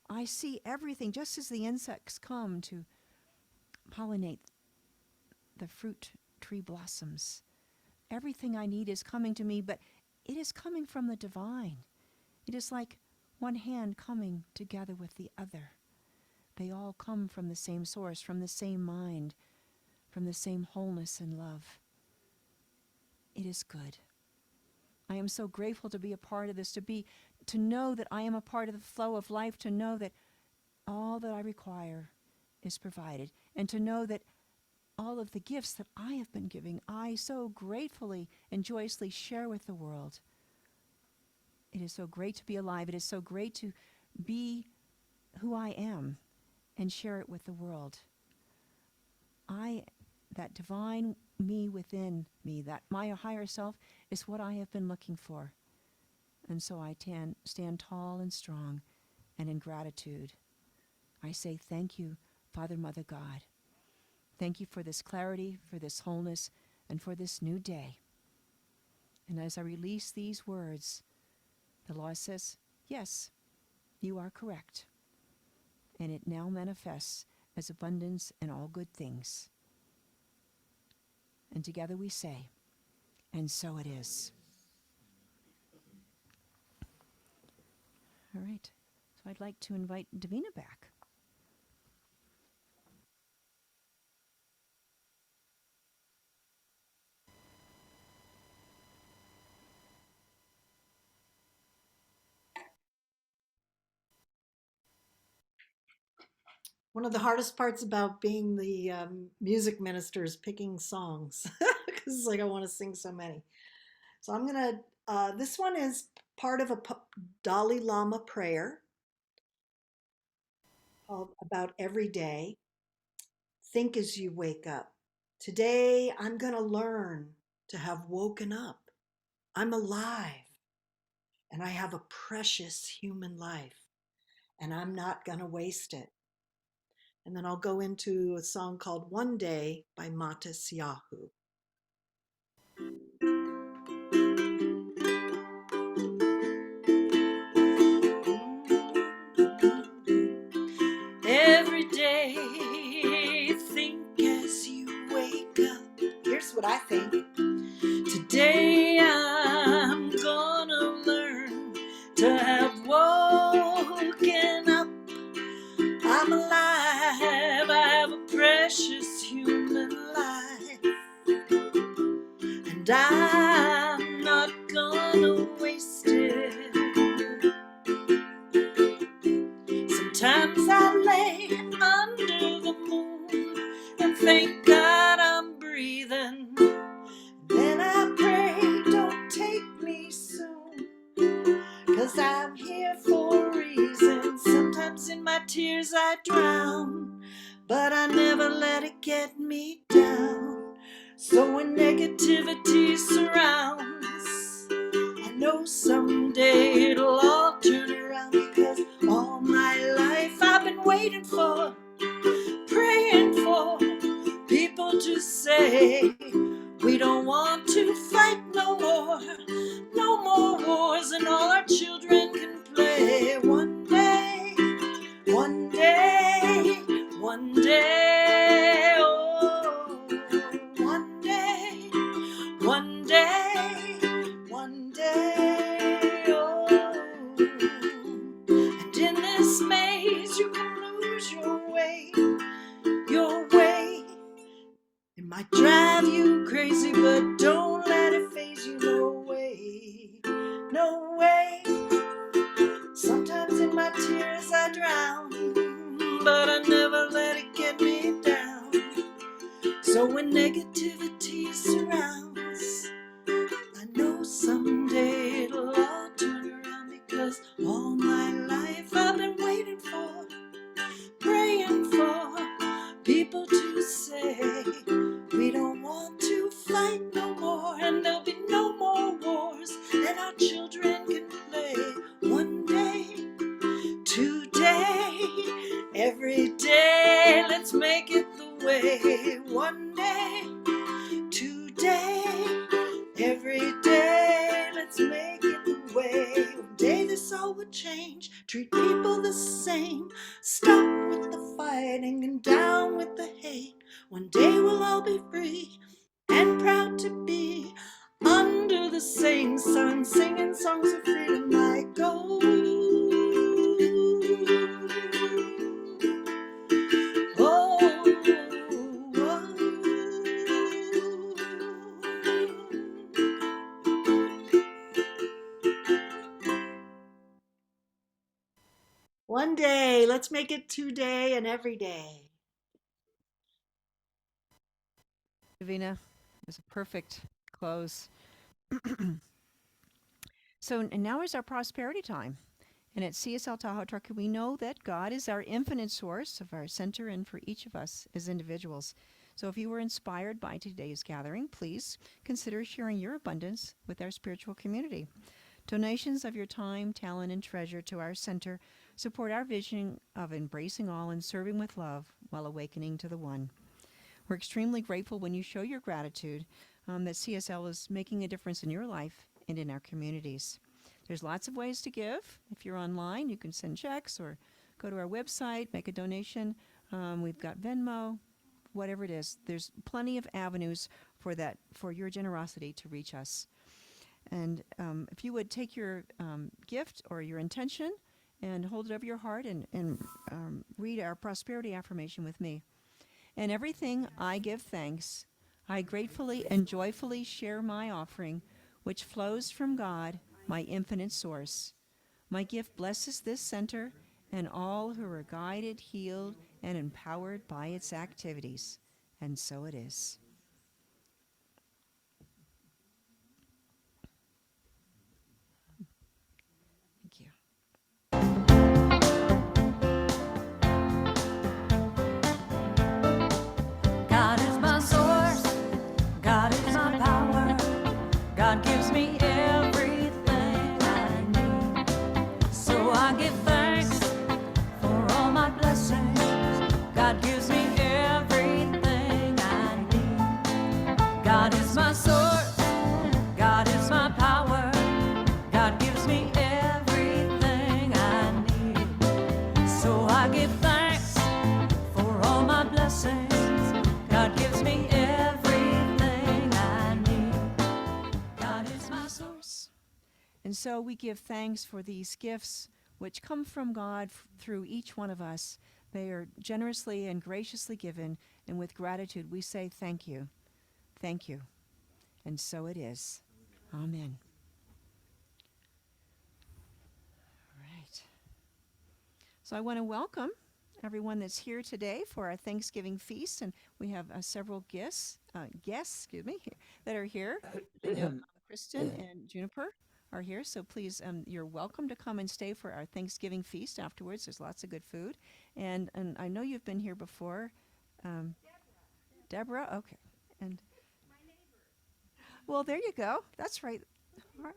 I see everything, just as the insects come to pollinate the fruit tree blossoms. Everything I need is coming to me, but it is coming from the divine. It is like one hand coming together with the other. They all come from the same source, from the same mind, from the same wholeness and love. It is good. I am so grateful to be a part of this, to know that I am a part of the flow of life, to know that all that I require is provided, and to know that all of the gifts that I have been giving, I so gratefully and joyously share with the world. It is so great to be alive. It is so great to be who I am and share it with the world. That divine me within me, that my higher self, is what I have been looking for. And so I stand tall and strong, and in gratitude, I say thank you, Father, Mother, God. Thank you for this clarity, for this wholeness, and for this new day. And as I release these words, the law says, yes, you are correct. And it now manifests as abundance and all good things. And together we say, and so it is. All right. So I'd like to invite Davina back. One of the hardest parts about being the music minister is picking songs because it's like I want to sing so many. So I'm going to, this one is part of a Dalai Lama prayer called About Every Day. Think as you wake up. Today I'm going to learn to have woken up. I'm alive and I have a precious human life and I'm not going to waste it. And then I'll go into a song called One Day by Matis Yahu. I've woken up. I'm alive. I have a precious human life, and I'm not gonna waste it. Sometimes I lay under the moon and thank God I'm breathing. Then I pray, don't take me soon, 'cause I'm here for a reason. Sometimes in my tears I drown, but I never let it get me down. So when negativity surrounds, I know someday it'll all turn around, because all my life I've been waiting for, praying for people to say, we don't want to fight no more wars, and all our children can play. One day, one day, one day, oh, one day, one day, one day, oh. And in this maze you can lose your way, your way. It might drive you crazy, but don't let it faze you. No way, no way. Sometimes in my tears I drown, but I never let it get me down. So when negativity surrounds, I know someday it'll all turn around, because all my life I've been waiting for, praying for people to say, we don't want to fight no more, and there'll be no more wars, and our children can play. One day, today, every day, let's make it the way. One day, today, every day, let's make it the way. One day this all would change, treat people the same, stop with the fighting and down with the hate. One day we'll all be free and proud to be under the same sun, singing songs of freedom like gold. Oh, oh. One day, let's make it today and every day. Davina, it was a perfect close. So and now is our prosperity time. And at CSL Tahoe-Truckee, we know that God is our infinite source of our center and for each of us as individuals. So if you were inspired by today's gathering, please consider sharing your abundance with our spiritual community. Donations of your time, talent, and treasure to our center support our vision of embracing all and serving with love while awakening to the one. We're extremely grateful when you show your gratitude that CSL is making a difference in your life and in our communities. There's lots of ways to give. If you're online, you can send checks or go to our website, make a donation. We've got Venmo, whatever it is. There's plenty of avenues for that, for your generosity to reach us. And if you would take your gift or your intention and hold it over your heart and read our prosperity affirmation with me. In everything I give thanks, I gratefully and joyfully share my offering, which flows from God, my infinite source. My gift blesses this center and all who are guided, healed, and empowered by its activities. And so it is. Thank you. God is my source, God is my power, God gives me everything I need. So I give thanks for all my blessings, God gives me everything I need. God is my source, God is my power, God gives me everything I need. So I give thanks for all my blessings, God gives me everything I need. God is my source. And so we give thanks for these gifts which come from God through each one of us. They are generously and graciously given, and with gratitude we say thank you. Thank you. And so it is. Amen. All right. So I want to welcome everyone that's here today for our Thanksgiving feast, and we have several guests, that are here. Kristen and Juniper are here, so please, you're welcome to come and stay for our Thanksgiving feast afterwards. There's lots of good food, and I know you've been here before. Deborah, okay, and my neighbor. Well, there you go. That's right. All right.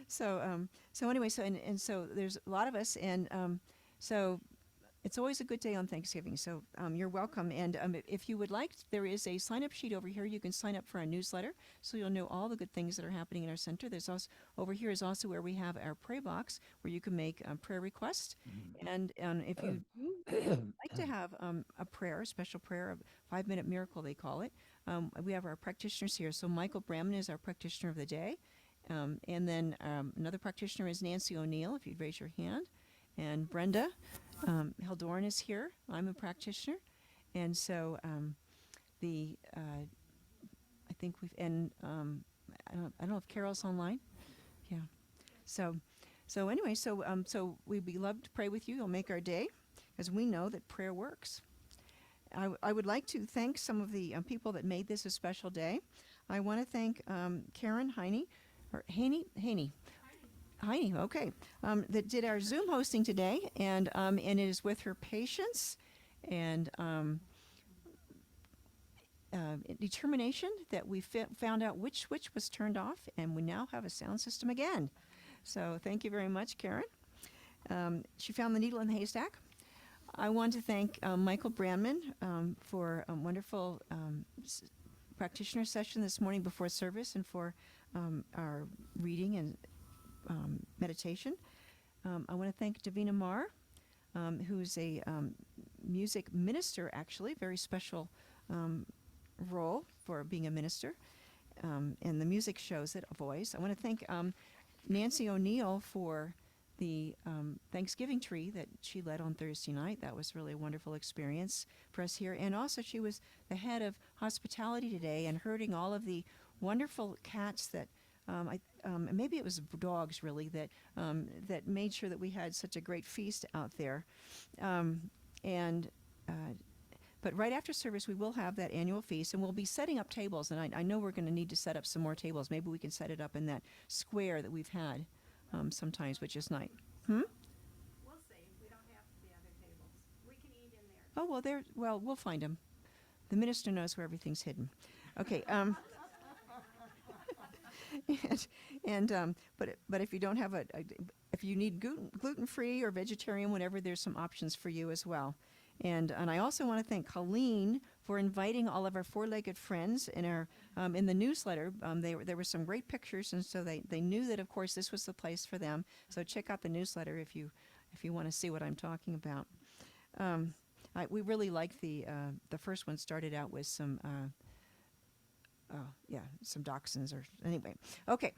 So anyway, so there's a lot of us, and so it's always a good day on Thanksgiving. So you're welcome, and if you would like, there is a sign-up sheet over here. You can sign up for our newsletter, so you'll know all the good things that are happening in our center. There's also over here is also where we have our pray box, where you can make prayer requests, and if you would like to have a prayer, a special prayer, a 5-minute miracle they call it, we have our practitioners here. So Michael Brandman is our practitioner of the day. And then another practitioner is Nancy O'Neill, if you'd raise your hand. And Brenda Heldorn is here. I'm a practitioner. And so I think we've, and I don't know if Carol's online. Yeah. So anyway, so we'd be love to pray with you. You'll make our day, as we know that prayer works. I would like to thank some of the people that made this a special day. I want to thank Karen Haney, okay, that did our Zoom hosting today, and it is with her patience and determination that we found out which switch was turned off, and we now have a sound system again. So thank you very much, Karen. She found the needle in the haystack. I want to thank Michael Brandman for a wonderful practitioner session this morning before service, and for our reading and meditation. I want to thank Davina Marr, who's a music minister, actually, very special role for being a minister, and the music shows it, a voice. I want to thank Nancy O'Neill for the Thanksgiving tree that she led on Thursday night. That was really a wonderful experience for us here. And also she was the head of hospitality today, and herding all of the wonderful cats that, maybe it was dogs really, that made sure that we had such a great feast out there. But right after service, we will have that annual feast, and we'll be setting up tables. And I know we're going to need to set up some more tables. Maybe we can set it up in that square that we've had sometimes, which is nice. We'll see. We don't have the other tables. We can eat in there. Oh, well, we'll find them. The minister knows where everything's hidden. Okay. But if you don't have if you need gluten-free or vegetarian, whatever, there's some options for you as well. And I also want to thank Colleen for inviting all of our four-legged friends in our in the newsletter. There were some great pictures, and so they knew that, of course, this was the place for them. So check out the newsletter if you want to see what I'm talking about. We really liked the first one. Started out with some some dachshunds, or anyway. Okay,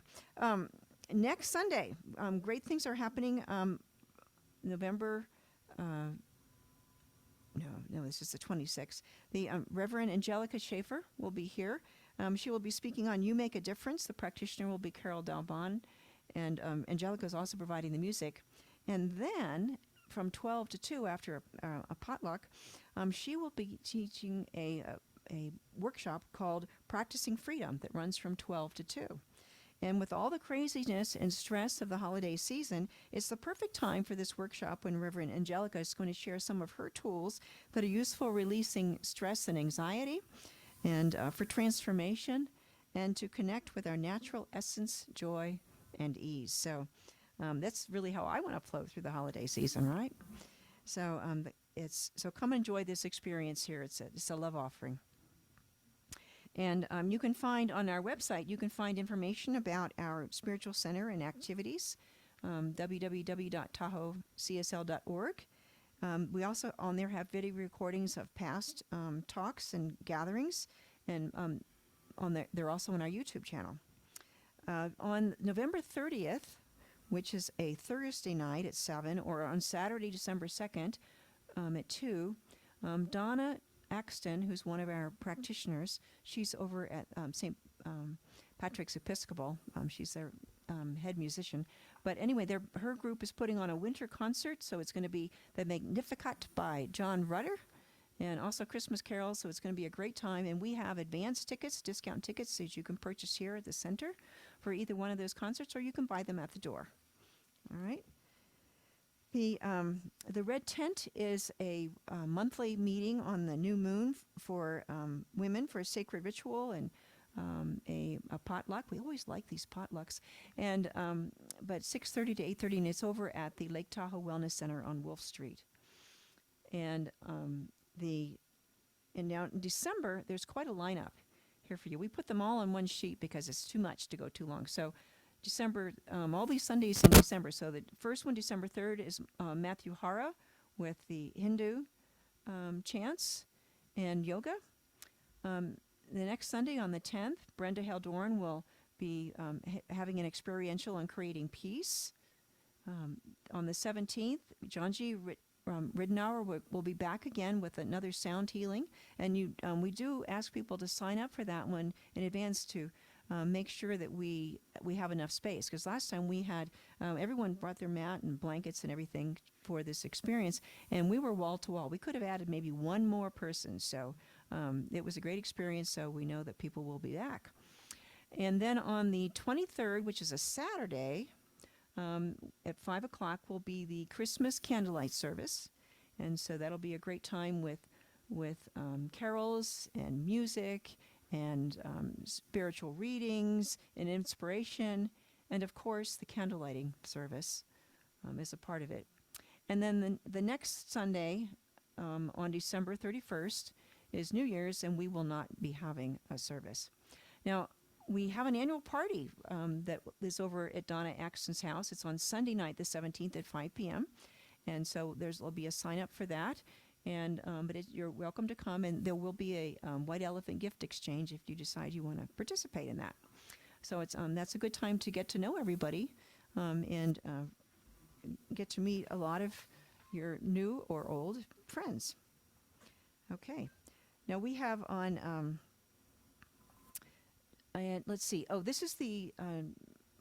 next Sunday, great things are happening. November. No, this is the 26th. The Reverend Angelica Schaefer will be here. She will be speaking on You Make a Difference. The practitioner will be Carol Dalbon, and Angelica is also providing the music. And then from 12 to 2, after a potluck, she will be teaching a workshop called Practicing Freedom that runs from 12 to 2. And with all the craziness and stress of the holiday season, it's the perfect time for this workshop when Reverend Angelica is going to share some of her tools that are useful releasing stress and anxiety, and for transformation, and to connect with our natural essence, joy, and ease. So that's really how I want to flow through the holiday season, right? So so come enjoy this experience here. It's a love offering. And you can find on our website, you can find information about our spiritual center and activities, www.tahoe-csl.org. We also on there have video recordings of past talks and gatherings, and they're also on our YouTube channel. On November 30th, which is a Thursday night at 7, or on Saturday, December 2nd at 2, Donna Axton, who's one of our practitioners, she's over at St. Patrick's Episcopal. She's their head musician. But anyway, her group is putting on a winter concert, so it's going to be the Magnificat by John Rutter, and also Christmas carols, so it's going to be a great time. And we have advance tickets, discount tickets that you can purchase here at the center for either one of those concerts, or you can buy them at the door. All right. The Red Tent is a monthly meeting on the new moon for women for a sacred ritual and a potluck. We always like these potlucks. And but 6:30 to 8:30, and it's over at the Lake Tahoe Wellness Center on Wolf Street. And now in December, there's quite a lineup here for you. We put them all on one sheet because it's too much to go too long. So December, all these Sundays in December. So the first one, December 3rd, is Matthew Hara with the Hindu chants and yoga. The next Sunday on the 10th, Brenda Haldorn will be having an experiential on creating peace. On the 17th, Janji Ridenour will be back again with another sound healing. And we do ask people to sign up for that one in advance to make sure that we have enough space. Because last time we had, everyone brought their mat and blankets and everything for this experience, and we were wall to wall. We could have added maybe one more person. So it was a great experience, so we know that people will be back. And then on the 23rd, which is a Saturday, at 5 o'clock will be the Christmas candlelight service. And so that'll be a great time with carols and music and spiritual readings and inspiration. And of course, the candlelighting service is a part of it. And then the next Sunday, on December 31st, is New Year's, and we will not be having a service. Now, we have an annual party that is over at Donna Axton's house. It's on Sunday night, the 17th at 5 p.m. And so there'll be a sign up for that. And but you're welcome to come, and there will be a white elephant gift exchange if you decide you want to participate in that. So it's that's a good time to get to know everybody and get to meet a lot of your new or old friends. Okay. Now we have on, let's see. Oh, this is the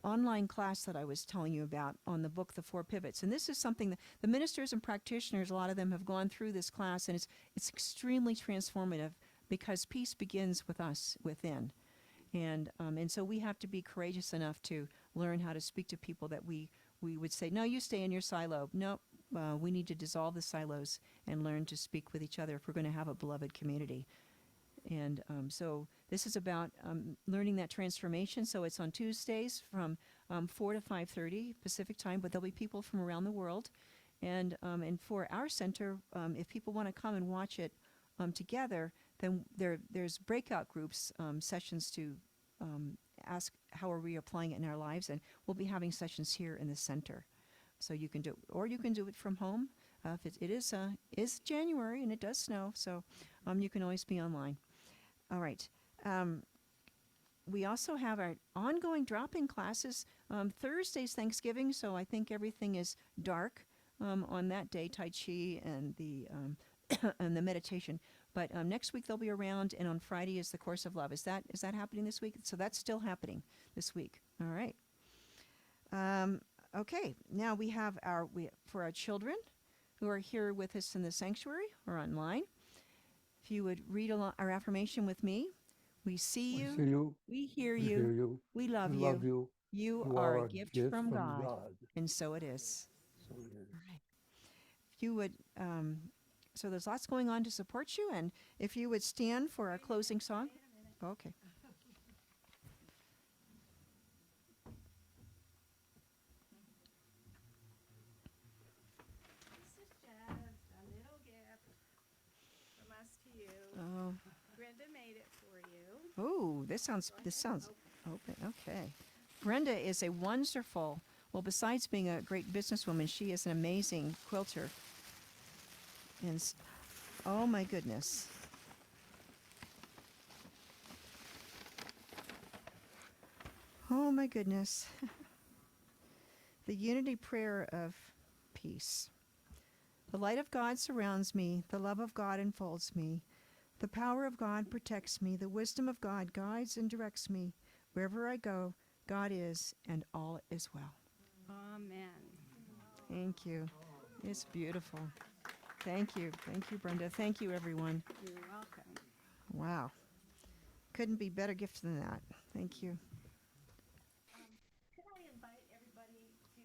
online class that I was telling you about on the book, The Four Pivots. And this is something that the ministers and practitioners, a lot of them have gone through this class, and it's extremely transformative because peace begins with us within. And so we have to be courageous enough to learn how to speak to people that we would say, no, you stay in your silo. No, we need to dissolve the silos and learn to speak with each other if we're going to have a beloved community. And so this is about learning that transformation. So it's on Tuesdays from 4 to 5:30 Pacific time, but there'll be people from around the world. And for our center, if people want to come and watch it together, then there's breakout groups, sessions to ask how are we applying it in our lives. And we'll be having sessions here in the center. So you can do it, or you can do it from home. If it is January and it does snow, so you can always be online. All right. We also have our ongoing drop-in classes. Thursday's Thanksgiving, so I think everything is dark on that day, Tai Chi and the and the meditation. But next week they'll be around, and on Friday is the Course of Love. Is that happening this week? So that's still happening this week. All right. Okay. Now we have for our children who are here with us in the sanctuary or online. If you would read our affirmation with me. We see you, we hear you, we love you. You are a gift from God. And so it is. All right. If you would, so there's lots going on to support you, and if you would stand for our closing song. Okay. This is just a little gift from us to you. Oh. Brenda made it for you. Oh, this sounds open. Okay. Brenda is a wonderful, well, besides being a great businesswoman, she is an amazing quilter. And oh my goodness. Oh my goodness. The unity prayer of peace. The light of God surrounds me. The love of God enfolds me. The power of God protects me. The wisdom of God guides and directs me. Wherever I go, God is, and all is well. Amen. Thank you. It's beautiful. Thank you. Thank you, Brenda. Thank you, everyone. You're welcome. Wow. Couldn't be better gift than that. Thank you. Could I invite everybody to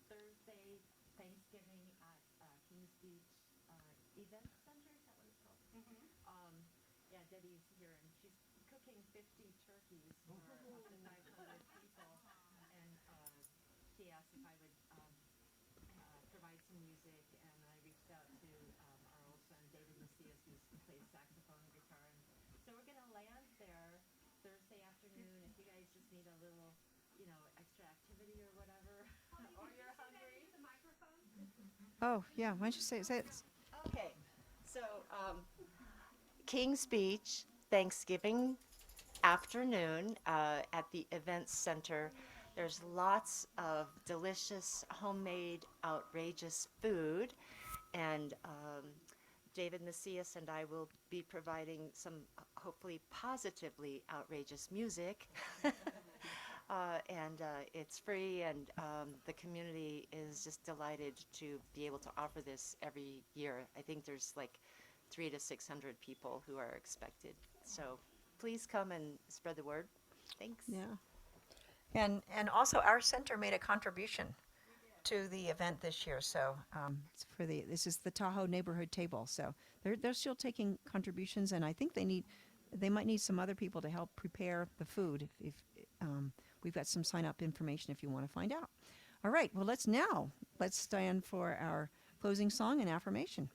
Thursday Thanksgiving at Kings Beach Event Center? Is that what it's called? Yeah, Debbie's here and she's cooking 50 turkeys for up to 500 people. And she asked if I would provide some music, and I reached out to our old friend David Macias, who plays saxophone and guitar. And so we're going to land there Thursday afternoon. If you guys just need a little, extra activity or whatever, or you're hungry. Oh, yeah. Why don't you say it? Okay, so Kings Beach, Thanksgiving afternoon at the Events Center. There's lots of delicious, homemade, outrageous food, and David Macias and I will be providing some hopefully positively outrageous music. And it's free, and the community is just delighted to be able to offer this every year. I think there's like 300 to 600 people who are expected. So please come and spread the word. Thanks. Yeah. And also our center made a contribution to the event this year. So it's for this is the Tahoe neighborhood table. So they're still taking contributions, and I think they might need some other people to help prepare the food. If we've got some sign up information if you want to find out. All right. Well, let's stand for our closing song and affirmation.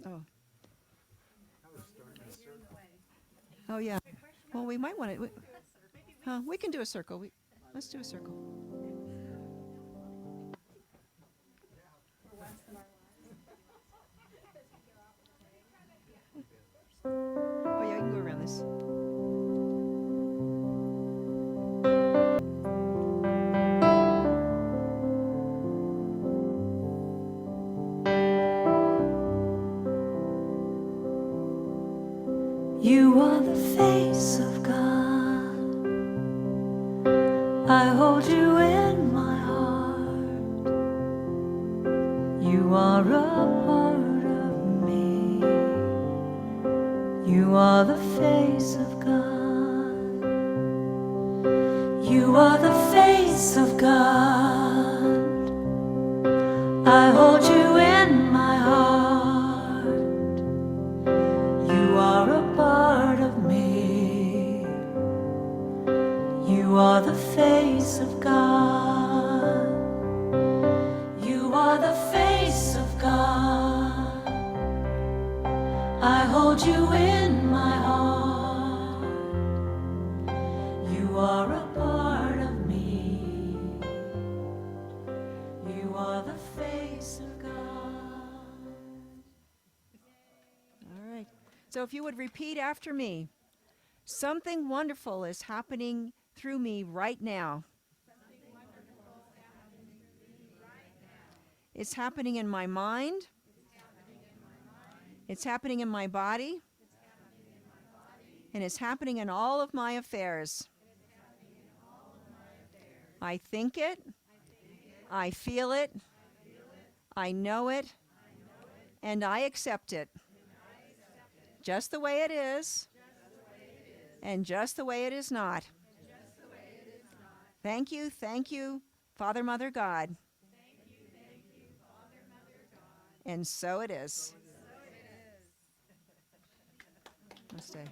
Oh. Oh yeah. Well, we might want to. We can do a circle. Let's do a circle. Oh yeah, we can go around this. You are the face of God. I hold you in my heart. You are a part of me. You are the face of God. You are the face of God. I hold you in my heart. You are a part of me. You are the face of God. You are the face of God. I hold you in my heart. You are a part of me. You are the face of God. All right. So if you would repeat after me. Something wonderful is happening through me right now. It's happening in my mind. It's happening in my body. And it's happening in all of my affairs. I think it. I feel it. I know it. And I accept it. Just the way it is. And just the way it is not. Thank you, Father, Mother, God. And so it is. Namaste.